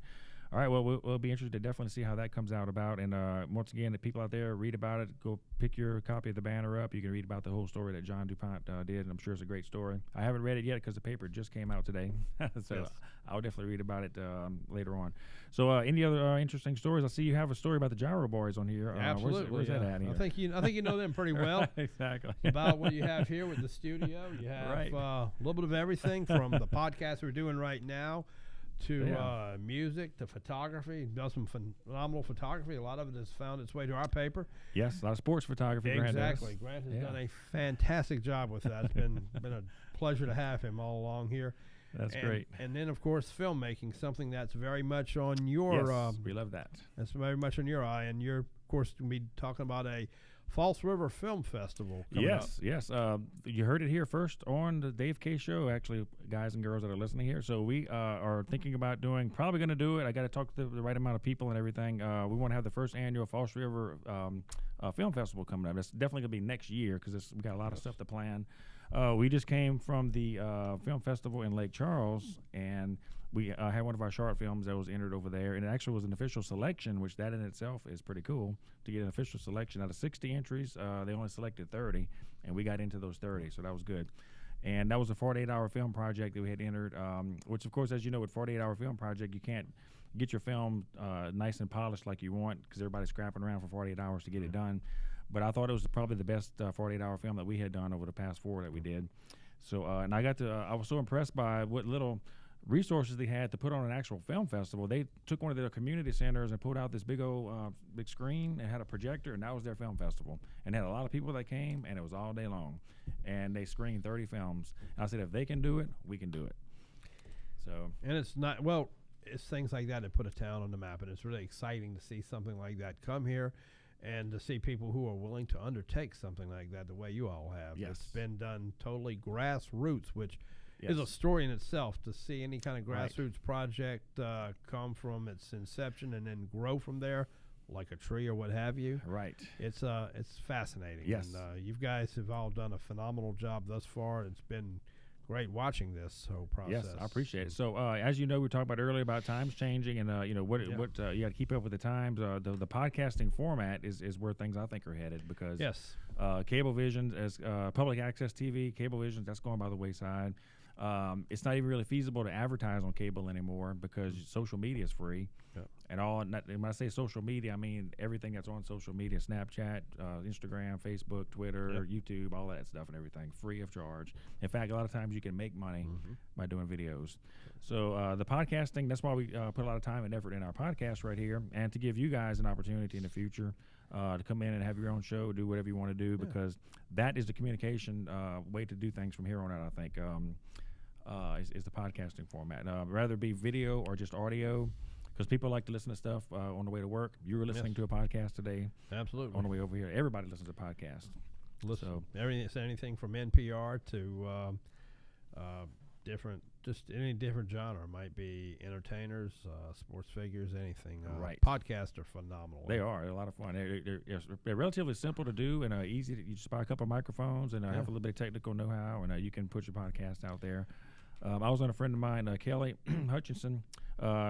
All right, well, we'll be interested to definitely see how that comes out about. And once again, the people out there, read about it. Go pick your copy of the banner up. You can read about the whole story that John Dupont did, and I'm sure it's a great story. I haven't read it yet because the paper just came out today, so Yes. I'll definitely read about it later on. So any other interesting stories? I see you have a story about the Gyro Boys on here. Absolutely. Where's that at here? I think you know them pretty well. Exactly. About what you have here with the studio. You have Right. a little bit of everything from the podcast we're doing right now to Yeah. music to photography. Does some phenomenal photography. A lot of it has found its way to our paper. Yes, a lot of sports photography. Grant does. Exactly. Grant has done a fantastic job with that. It's been a pleasure to have him all along here. That's great. And then, of course, filmmaking, something that's very much on your Yes, we love that. that's very much on your eye, and you're, of course, going to be talking about a False River Film Festival coming up. Yes. You heard it here first on the Dave K Show, actually, guys and girls that are listening here. So we are thinking about probably going to do it. I got to talk to the right amount of people and everything. We want to have the first annual False River Film Festival coming up. It's definitely going to be next year because we got a lot of stuff to plan. We just came from the film festival in Lake Charles, and we had one of our short films that was entered over there, and it actually was an official selection, which that in itself is pretty cool to get an official selection. Out of 60 entries, they only selected 30, and we got into those 30, so that was good. And that was a 48-hour film project that we had entered, which, of course, as you know, with 48-hour film project, you can't get your film nice and polished like you want because everybody's scrapping around for 48 hours to get it done. But I thought it was probably the best 48-hour film that we had done over the past 4 that we did. So, and I was so impressed by what little resources they had to put on an actual film festival. They took one of their community centers and put out this big screen and had a projector, and that was their film festival. And they had a lot of people that came, and it was all day long. And they screened 30 films. And I said, if they can do it, we can do it. So, And it's things like that that put a town on the map, and it's really exciting to see something like that come here and to see people who are willing to undertake something like that the way you all have. Yes. It's been done totally grassroots, which is a story in itself. To see any kind of Right. grassroots project come from its inception and then grow from there, like a tree or what have you. Right. It's fascinating. Yes. And you guys have all done a phenomenal job thus far. It's been great watching this whole process. Yes, I appreciate it. So, as you know, we talked about earlier about times changing, and what you got to keep up with the times. The podcasting format is where things I think are headed, because Yes. Cablevision as public access TV, Cablevision, that's going by the wayside. It's not even really feasible to advertise on cable anymore because social media is free. Yep. And when I say social media, I mean everything that's on social media: Snapchat, Instagram, Facebook, Twitter, YouTube, all that stuff and everything, free of charge. In fact, a lot of times you can make money by doing videos. So the podcasting, that's why we put a lot of time and effort in our podcast right here, and to give you guys an opportunity in the future to come in and have your own show, do whatever you want to do, because that is the communication way to do things from here on out, I think, is the podcasting format. Rather be video or just audio, because people like to listen to stuff on the way to work. You were listening to a podcast today. Absolutely. On the way over here. Everybody listens to podcasts. Listen, anything from NPR to any different genre. Might be entertainers, sports figures, anything. Right. Podcasts are phenomenal. They are. They're a lot of fun. They're relatively simple to do and easy. You just buy a couple of microphones and have a little bit of technical know-how, and you can put your podcast out there. I was on a friend of mine, Kelly Hutchinson.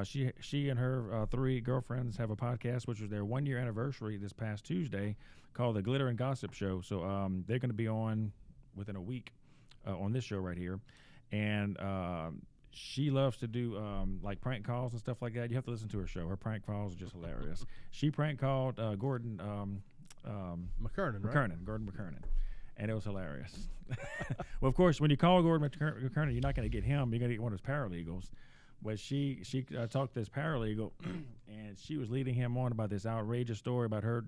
She and her 3 girlfriends have a podcast, which was their 1-year anniversary this past Tuesday, called the Glitter and Gossip Show. So they're going to be on within a week on this show right here. And she loves to do like prank calls and stuff like that. You have to listen to her show. Her prank calls are just hilarious. She prank called Gordon McKernan, right? Gordon McKernan. And it was hilarious. Well, of course, when you call Gordon McKernan, you're not going to get him. You're going to get one of his paralegals. But she talked to this paralegal, and she was leading him on about this outrageous story about her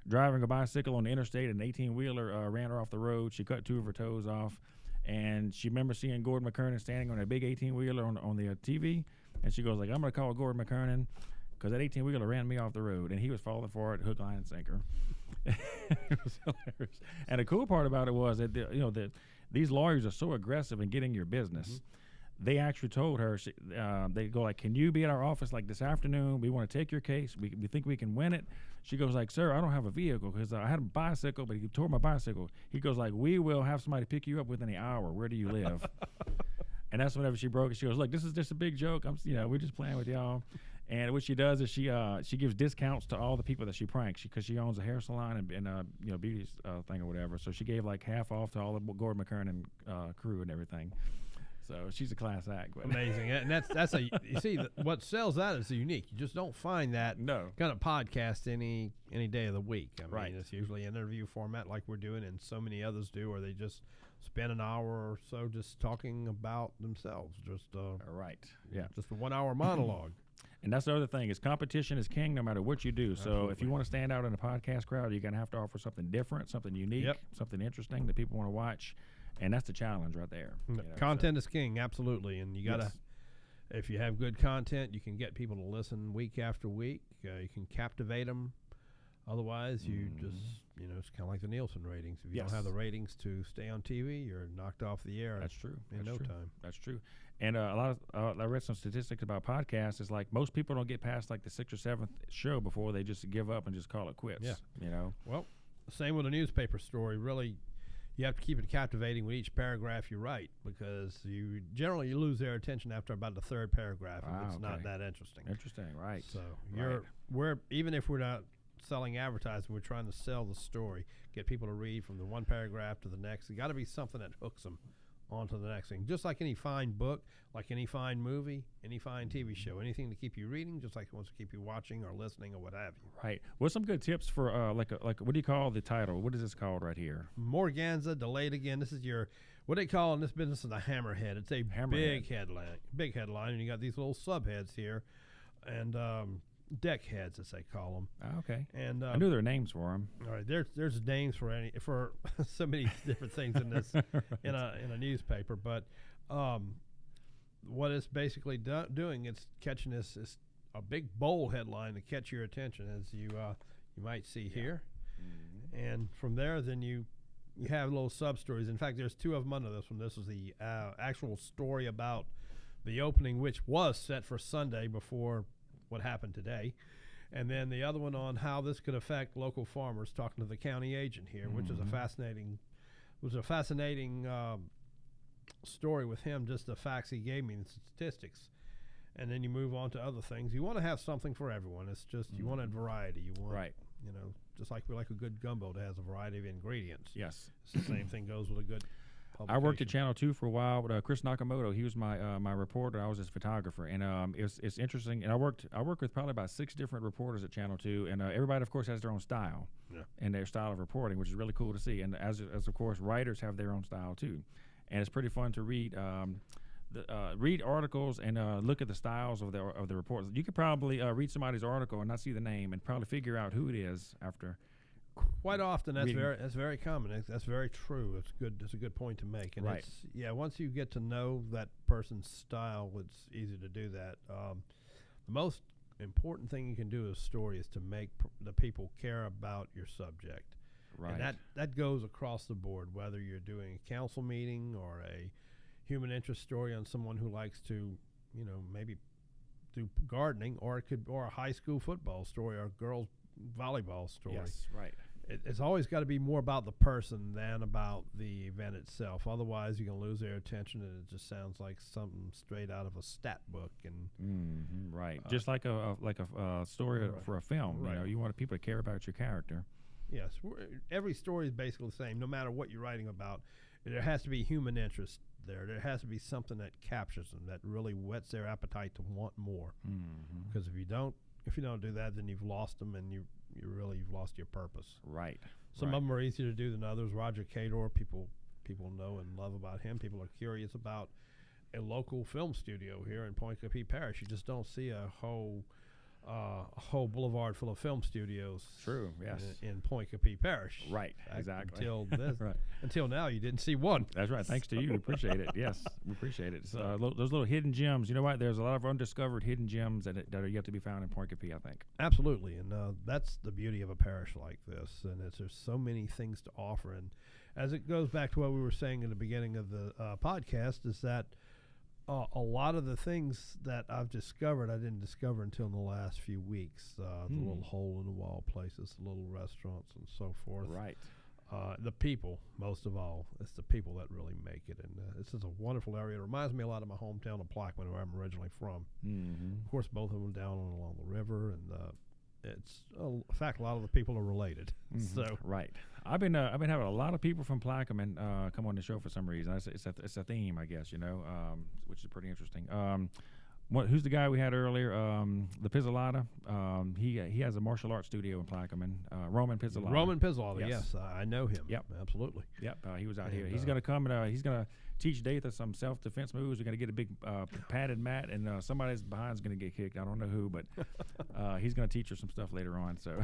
driving a bicycle on the interstate. An 18-wheeler ran her off the road. She cut 2 of her toes off. And she remembers seeing Gordon McKernan standing on a big 18-wheeler on the TV. And she goes, like, I'm going to call Gordon McKernan because that 18-wheeler ran me off the road. And he was falling for it, hook, line, and sinker. It was hilarious. And the cool part about it was that these lawyers are so aggressive in getting your business. They actually told her, they go like, can you be at our office like this afternoon? We want to take your case. We think we can win it. She goes like, sir, I don't have a vehicle because I had a bicycle, but he tore my bicycle. He goes like, we will have somebody pick you up within an hour. Where do you live? And that's whenever she broke it. She goes, look, this is just a big joke. We're just playing with y'all. And what she does is she gives discounts to all the people that she pranks because she owns a hair salon and beauty thing or whatever. So she gave like half off to all the Gordon McKernan crew and everything. So she's a class act. But Amazing. And that's you see, what sells that is unique. You just don't find that kind of podcast any day of the week. I mean, it's usually an interview format like we're doing and so many others do, or they just spend an hour or so just talking about themselves. Just just a 1-hour monologue. And that's the other thing is competition is king no matter what you do. So if you want to stand out in a podcast crowd, you're going to have to offer something different, something unique, something interesting that people want to watch. And that's the challenge right there. Content is king, absolutely. And you got to, if you have good content, you can get people to listen week after week. You can captivate them. Otherwise, you just, it's kind of like the Nielsen ratings. If you don't have the ratings to stay on TV, you're knocked off the air. That's true. In no time. That's true. And a lot of I read some statistics about podcasts. It's like most people don't get past like the 6th or 7th show before they just give up and just call it quits. Yeah. Well, same with a newspaper story. Really, you have to keep it captivating with each paragraph you write because you generally lose their attention after about the 3rd paragraph if it's not that interesting. Interesting, right. So we're even if we're not selling advertising, we're trying to sell the story, get people to read from the one paragraph to the next. It got to be something that hooks them onto the next thing. Just like any fine book, like any fine movie, any fine TV show, anything to keep you reading, just like it wants to keep you watching or listening or what have you. Right. What's some good tips for like what do you call the title? What is this called right here? Morganza, delayed again. This is your, what they call in this business is a hammerhead. It's a big headline, and you got these little subheads here, and deck heads, as they call them. Oh, okay. And I knew there were names for them. All right, there's names for so many different things in this in a newspaper. But what it's basically doing, it's catching this a big bold headline to catch your attention, as you might see here, and from there, then you you have little sub-stories. In fact, there's 2 of them under this one. This is the actual story about the opening, which was set for Sunday before what happened today. And then the other one on how this could affect local farmers, talking to the county agent here, which is a fascinating story with him, just the facts he gave me, the statistics. And then you move on to other things. You want to have something for everyone. It's just you want a variety. You want, you know, just like we like a good gumbo that has a variety of ingredients. Yes. It's the same thing goes with a good I worked at Channel 2 for a while with Chris Nakamoto. He was my reporter. I was his photographer, and it's interesting. And I worked with probably about 6 different reporters at Channel 2, and everybody, of course, has their own style and their style of reporting, which is really cool to see. And as of course, writers have their own style too, and it's pretty fun to read. Read articles and look at the styles of the reports. You could probably read somebody's article and not see the name and probably figure out who it is after. Quite often, that's very common. That's very true. It's good. It's a good point to make. And once you get to know that person's style, it's easy to do that. The most important thing you can do as a story is to make the people care about your subject. Right. And that goes across the board, whether you're doing a council meeting or a human interest story on someone who likes to, you know, maybe do gardening, or a high school football story or girls volleyball story. Yes, right. It's always got to be more about the person than about the event itself. Otherwise, you can lose their attention, and it just sounds like something straight out of a stat book. And right, just like a story for a film. Right. You know, you want people to care about your character. Yes, every story is basically the same, no matter what you're writing about. There has to be human interest there. There has to be something that captures them, that really whets their appetite to want more. Because if you don't do that, then you've lost them, and you've lost your purpose. Right. Some of them are easier to do than others. Roger Cador, people know and love about him. People are curious about a local film studio here in Point Coupee Parish. You just don't see a whole boulevard full of film studios. True. Yes. In Point Coupee Parish. Right. Exactly. Until this, until now, you didn't see one. That's right. Thanks to you. We appreciate it. Yes, we appreciate it. So, those little hidden gems. You know what? There's a lot of undiscovered hidden gems that are yet to be found in Point Coupee, I think. Absolutely, and that's the beauty of a parish like this. And there's so many things to offer. And as it goes back to what we were saying in the beginning of the podcast, is that a lot of the things that I've discovered, I didn't discover until in the last few weeks. The little hole-in-the-wall places, the little restaurants, and so forth. Right. The people, most of all. It's the people that really make it. And this is a wonderful area. It reminds me a lot of my hometown of Plaquemine, where I'm originally from. Of course, both of them down along the river, and in fact, a lot of the people are related. So right. I've been having a lot of people from Plaquemine come on the show for some reason. It's a theme, I guess, you know, which is pretty interesting. Who's the guy we had earlier? The Pizzolata. He has a martial arts studio in Plaquemine. Roman Pizzolata. Roman Pizzolata. Yes, I know him. Yep, absolutely. Yep, he was out here. He's going to come and he's going to teach Datha some self-defense moves. We're going to get a big padded mat, and somebody's behind's going to get kicked. I don't know who, but he's going to teach her some stuff later on. So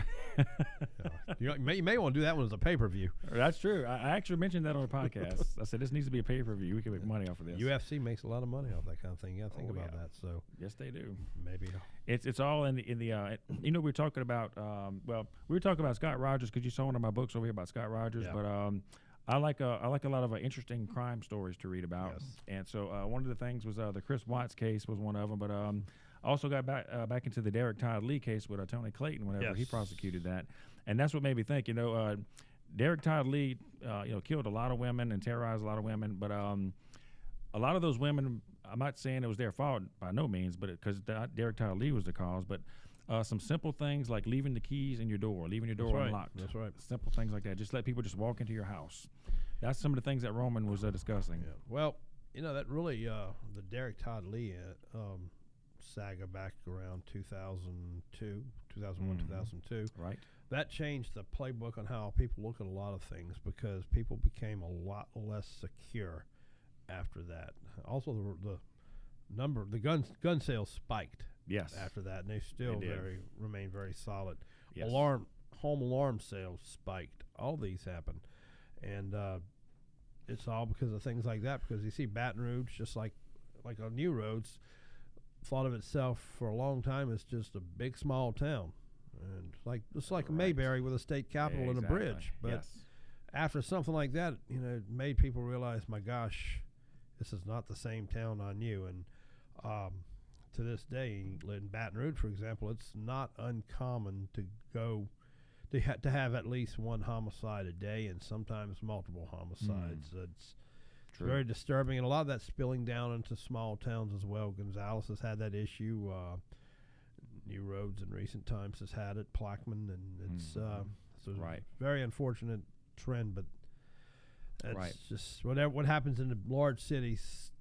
you may want to do that one as a pay-per-view. That's true. I actually mentioned that on the podcast. I said this needs to be a pay-per-view. We can make money off of this. UFC makes a lot of money off that kind of thing. You got to think about that. So yes, they do. Maybe it's all in the you know, we were talking about we were talking about Scott Rogers, because you saw one of my books over here about Scott Rogers, but I like a lot of interesting crime stories to read about. Yes. And so one of the things was the Chris Watts case was one of them, but I also got back into the Derek Todd Lee case with Tony Clayton whenever he prosecuted that, and that's what made me think, you know, Derek Todd Lee killed a lot of women and terrorized a lot of women, but a lot of those women, I'm not saying it was their fault by no means, but because Derek Todd Lee was the cause, but some simple things like leaving the keys in your door, leaving your door unlocked. That's right. Simple things like that. Just let people just walk into your house. That's some of the things that Roman was discussing. Yeah. Well, you know, that really, the Derek Todd Lee saga back around 2002, 2001, 2002. Right. That changed the playbook on how people look at a lot of things, because people became a lot less secure after that. Also, the gun sales spiked. Yes. After that, and they still remain very solid. Yes. Home alarm sales spiked. All these happened, and it's all because of things like that. Because you see, Baton Rouge, just like on New Roads, thought of itself for a long time as just a big small town, and it's like Mayberry with a state capitol and a bridge. But after something like that, it made people realize, my gosh, this is not the same town I knew. And to this day, in Baton Rouge, for example, it's not uncommon to have at least one homicide a day, and sometimes multiple homicides. It's very disturbing, and a lot of that's spilling down into small towns as well. Gonzales has had that issue. New Roads in recent times has had it. Plaquemine, and it's a very unfortunate trend, but it's just what happens in the large cities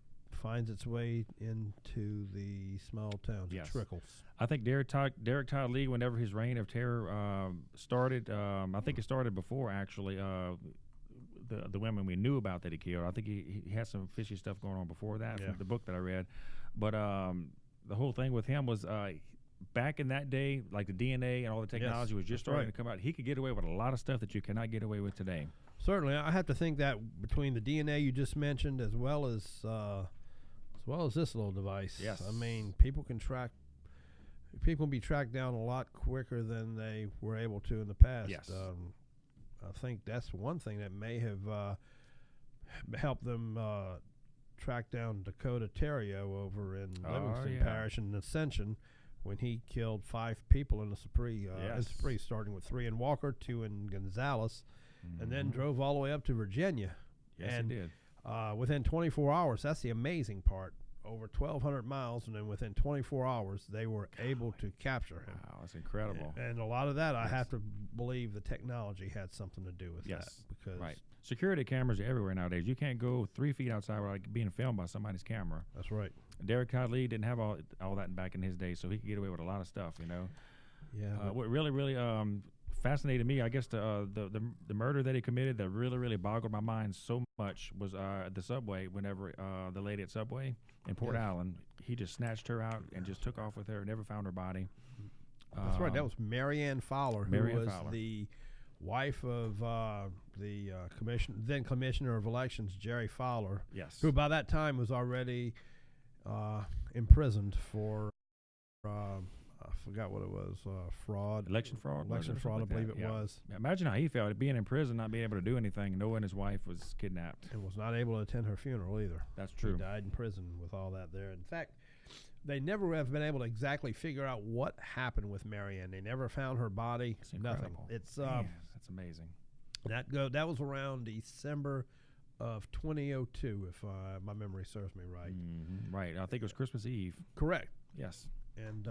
finds its way into the small towns. Yes. It trickles. I think Derek Todd Lee, whenever his reign of terror started, I think it started before actually the women we knew about that he killed. I think he had some fishy stuff going on before that from the book that I read. But the whole thing with him was back in that day, like the DNA and all the technology was just starting to come out. He could get away with a lot of stuff that you cannot get away with today. Certainly, I have to think that between the DNA you just mentioned, as well as this little device. Yes. I mean, people can be tracked down a lot quicker than they were able to in the past. Yes. I think that's one thing that may have helped them track down Dakota Terrio over in Livingston Parish in Ascension, when he killed 5 people in a spree. Starting with 3 in Walker, 2 in Gonzales, and then drove all the way up to Virginia. Yes, and he did. Within 24 hours, that's the amazing part. Over 1,200 miles, and then within 24 hours, they were able to capture him. Wow, that's incredible. And a lot of that, I have to believe the technology had something to do with that. Because security cameras are everywhere nowadays. You can't go 3 feet outside without being filmed by somebody's camera. That's right. Derek Todd Lee didn't have all that back in his day, so he could get away with a lot of stuff, Yeah. What really fascinated me, I guess, the murder that he committed that really boggled my mind so much was the Subway. Whenever the lady at Subway in Port Allen, he just snatched her out and just took off with her, never found her body. That's right. That was Marianne Fowler, who was the wife of the then Commissioner of Elections, Jerry Fowler. Yes. Who by that time was already imprisoned for I forgot what it was, fraud. Election fraud, I believe it was. Imagine how he felt, being in prison, not being able to do anything, knowing his wife was kidnapped. And was not able to attend her funeral either. That's true. He died in prison with all that there. In fact, they never have been able to exactly figure out what happened with Marianne. They never found her body. It's incredible. Nothing. It's that's amazing. That was around December of 2002, if my memory serves me right. Mm-hmm. Right. I think it was Christmas Eve. Correct. Yes. And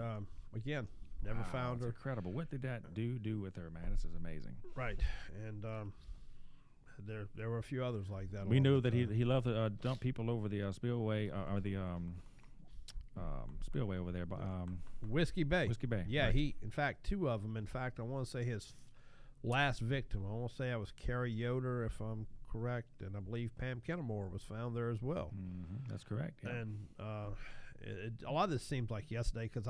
again, never found her. Incredible. What did that do with her, man? This is amazing. Right. And there were a few others like that. We knew that he loved to dump people over the spillway or the spillway over there. Whiskey Bay. Whiskey Bay. Yeah, right. In fact, 2 of them. In fact, I want to say his last victim, I want to say that was Carrie Yoder, if I'm correct, and I believe Pam Kennemore was found there as well. Mm-hmm. That's correct. Yeah. And a lot of this seems like yesterday, because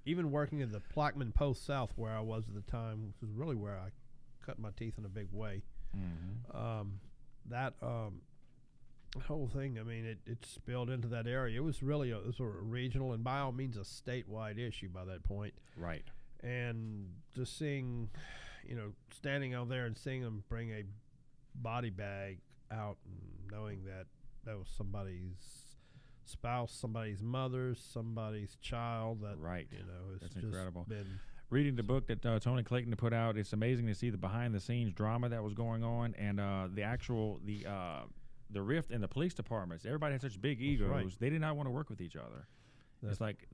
even working at the Plaquemine Post South, where I was at the time, which is really where I cut my teeth in a big way. Mm-hmm. That whole thing, I mean, it spilled into that area. It was really a regional and by all means a statewide issue by that point. Right. And just seeing, standing out there and seeing them bring a body bag out and knowing that was somebody's spouse, somebody's mother, somebody's child. That's That's just incredible. Been reading the book that Tony Clayton put out, it's amazing to see the behind-the-scenes drama that was going on and the rift in the police departments. Everybody had such big egos; right. They did not want to work with each other. It's like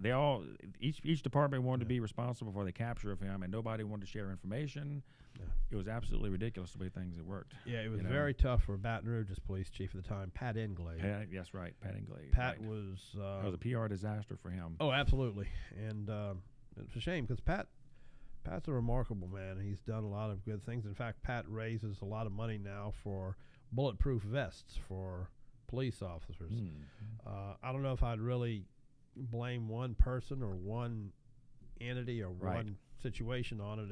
each department wanted to be responsible for the capture of him, and nobody wanted to share information. Yeah. It was absolutely ridiculous the way things worked. Yeah, it was very tough for Baton Rouge's police chief at the time, Pat Inglade. Yes, right, Pat Inglade. Pat was it was a PR disaster for him. Oh, absolutely, and it's a shame because Pat's a remarkable man. He's done a lot of good things. In fact, Pat raises a lot of money now for bulletproof vests for police officers. I don't know if I'd really blame one person or one entity or one situation on it.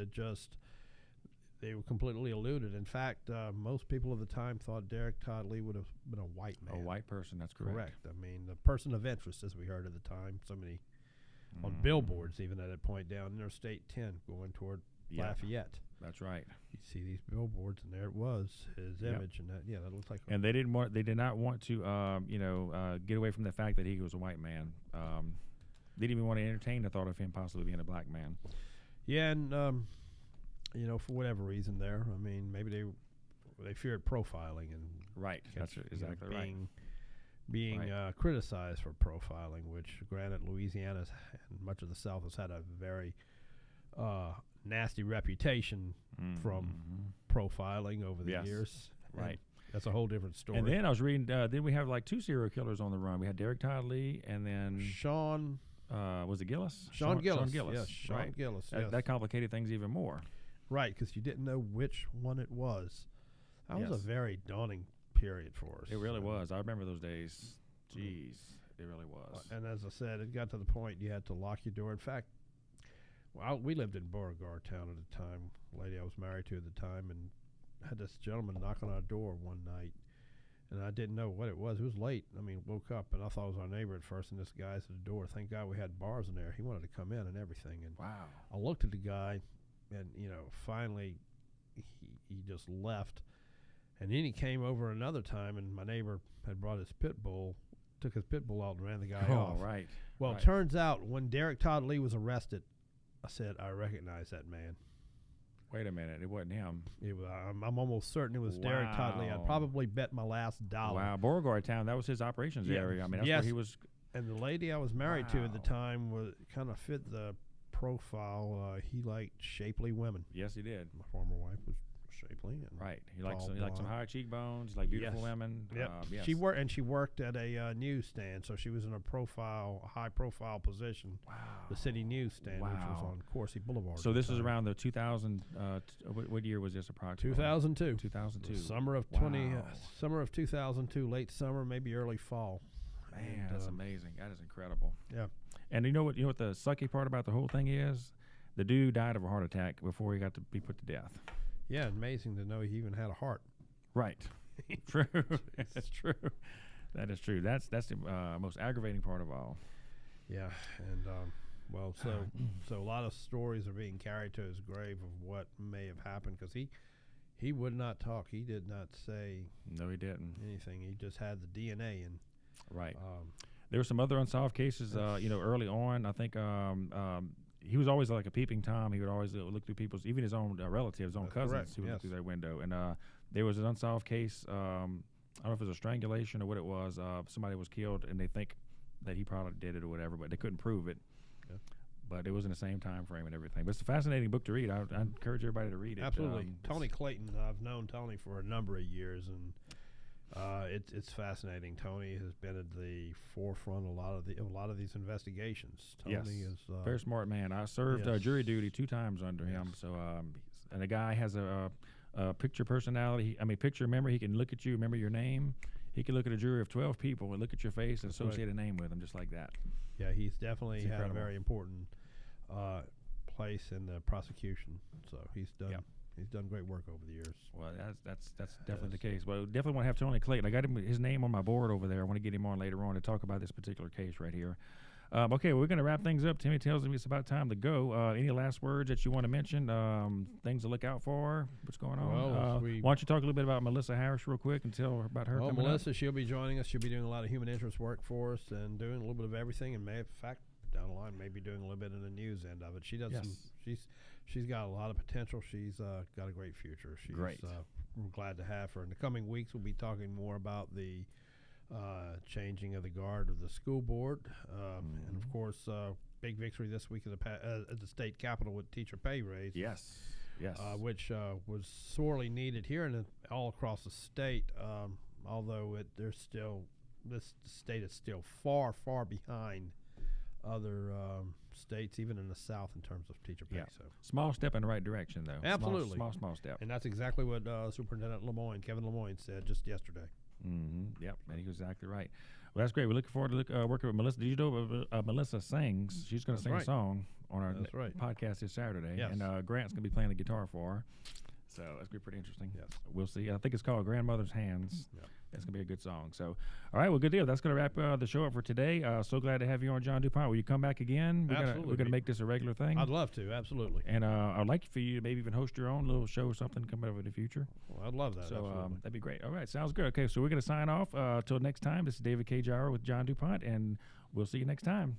They were completely eluded. In fact, most people at the time thought Derek Todd Lee would have been a white man. A white person, that's correct. I mean, the person of interest, as we heard at the time, so many on billboards even at that point down Interstate 10 going toward Lafayette. That's right. You see these billboards, and there it was, his image, and that looks like. And they did not want to, get away from the fact that he was a white man. They didn't even want to entertain the thought of him possibly being a black man. Yeah, and for whatever reason, there. I mean, maybe they feared profiling and right. That's exactly right. Being criticized for profiling, which, granted, Louisiana and much of the South has had a very nasty reputation from profiling over the years. Right. And that's a whole different story. And then I was reading, then we have like 2 serial killers on the run. We had Derek Todd Lee and then Sean. Was it Gillis? Sean Gillis. Yes, Sean Gillis. Yes. That complicated things even more. Right, because you didn't know which one it was. That was a very daunting period for us. It really was. I remember those days. Jeez, it really was. And as I said, it got to the point you had to lock your door. In fact, we lived in Beauregard town at the time. Lady I was married to at the time, and had this gentleman knock on our door one night, and I didn't know what it was. It was late. I mean, woke up, and I thought it was our neighbor at first, and this guy's at the door. Thank God we had bars in there. He wanted to come in and everything. And wow. I looked at the guy, and, finally he just left. And then he came over another time, and my neighbor had brought his pit bull, took his pit bull out and ran the guy off. Oh, right. Well, right. It turns out when Derek Todd Lee was arrested, I said, I recognize that man. Wait a minute. It wasn't him. I'm almost certain it was Derek Todd Lee. I'd probably bet my last dollar. Wow. Beauregard town, that was his operations area. I mean, that's where he was. And the lady I was married to at the time kind of fit the profile. He liked shapely women. Yes, he did. My former wife was shapely. And right. He liked some high cheekbones, like beautiful women. Yep. Yes. She worked at a newsstand, so she was in a high profile position. Wow. The city newsstand, which was on Coursey Boulevard. So this was around the 2000. What year was this approximately? 2002. 2002. Summer of 2002, late summer, maybe early fall. Man, that's amazing. That is incredible. Yeah. And you know what the sucky part about the whole thing is? The dude died of a heart attack before he got to be put to death. Yeah, amazing to know he even had a heart. Right. True. That's true. That is true. That's the most aggravating part of all. Yeah, and so a lot of stories are being carried to his grave of what may have happened, because he would not talk. He did not say. No, he didn't. Anything. He just had the DNA and. Right. There were some other unsolved cases. Early on, I think. He was always like a peeping Tom. He would always look through people's, even his own relatives, his own cousins. Correct. He would look through their window. And there was an unsolved case. I don't know if it was a strangulation or what it was. Somebody was killed, and they think that he probably did it or whatever, but they couldn't prove it. Yeah. But it was in the same time frame and everything. But it's a fascinating book to read. I encourage everybody to read it. Absolutely. Tony Clayton, I've known Tony for a number of years, and it's fascinating. Tony has been at the forefront of a lot of these investigations. Tony is very smart man. I served jury duty 2 times under him. So, and the guy has a picture personality. Picture memory. He can look at you, remember your name. He can look at a jury of 12 people and look at your face and associate a name with them, just like that. Yeah, he's definitely had a very important place in the prosecution. So he's done. Yep. He's done great work over the years. Well, that's definitely the case. Well, definitely want to have Tony Clayton. I got his name on my board over there. I want to get him on later on to talk about this particular case right here. Okay, we're going to wrap things up. Timmy tells me it's about time to go. Any last words that you want to mention? Things to look out for? What's going on? Well, why don't you talk a little bit about Melissa Harris real quick and tell her about her coming Melissa, up? She'll be joining us. She'll be doing a lot of human interest work for us and doing a little bit of everything, and in fact, down the line, maybe doing a little bit in the news end of it. She does she's got a lot of potential. She's got a great future. She's great. We're glad to have her. In the coming weeks, we'll be talking more about the changing of the guard of the school board, and of course, big victory this week at the state capitol with teacher pay raise. Yes, which was sorely needed here and all across the state. Although this state is still far, far behind other states, even in the South, in terms of teacher pay. So small step in the right direction, though. Absolutely, small step. And that's exactly what Superintendent Kevin Lemoyne said just yesterday. Yep, and he was exactly right. Well, that's great. We're looking forward to working with Melissa. Did you know Melissa sings? She's going to sing a song on our podcast this Saturday. Yes. And Grant's going to be playing the guitar for her. So that's gonna be pretty interesting. Yes. We'll see. I think it's called Grandmother's Hands. Yep. That's gonna be a good song. So, all right, well, good deal. That's gonna wrap the show up for today. So glad to have you on, John Dupont. Will you come back again? Absolutely. We're gonna make this a regular thing. I'd love to, absolutely. And I'd like for you to maybe even host your own little show or something coming up in the future. Well, I'd love that. So absolutely. that'd be great. All right, sounds good. Okay, so we're gonna sign off. Till next time. This is David K. Gyro with John Dupont, and we'll see you next time.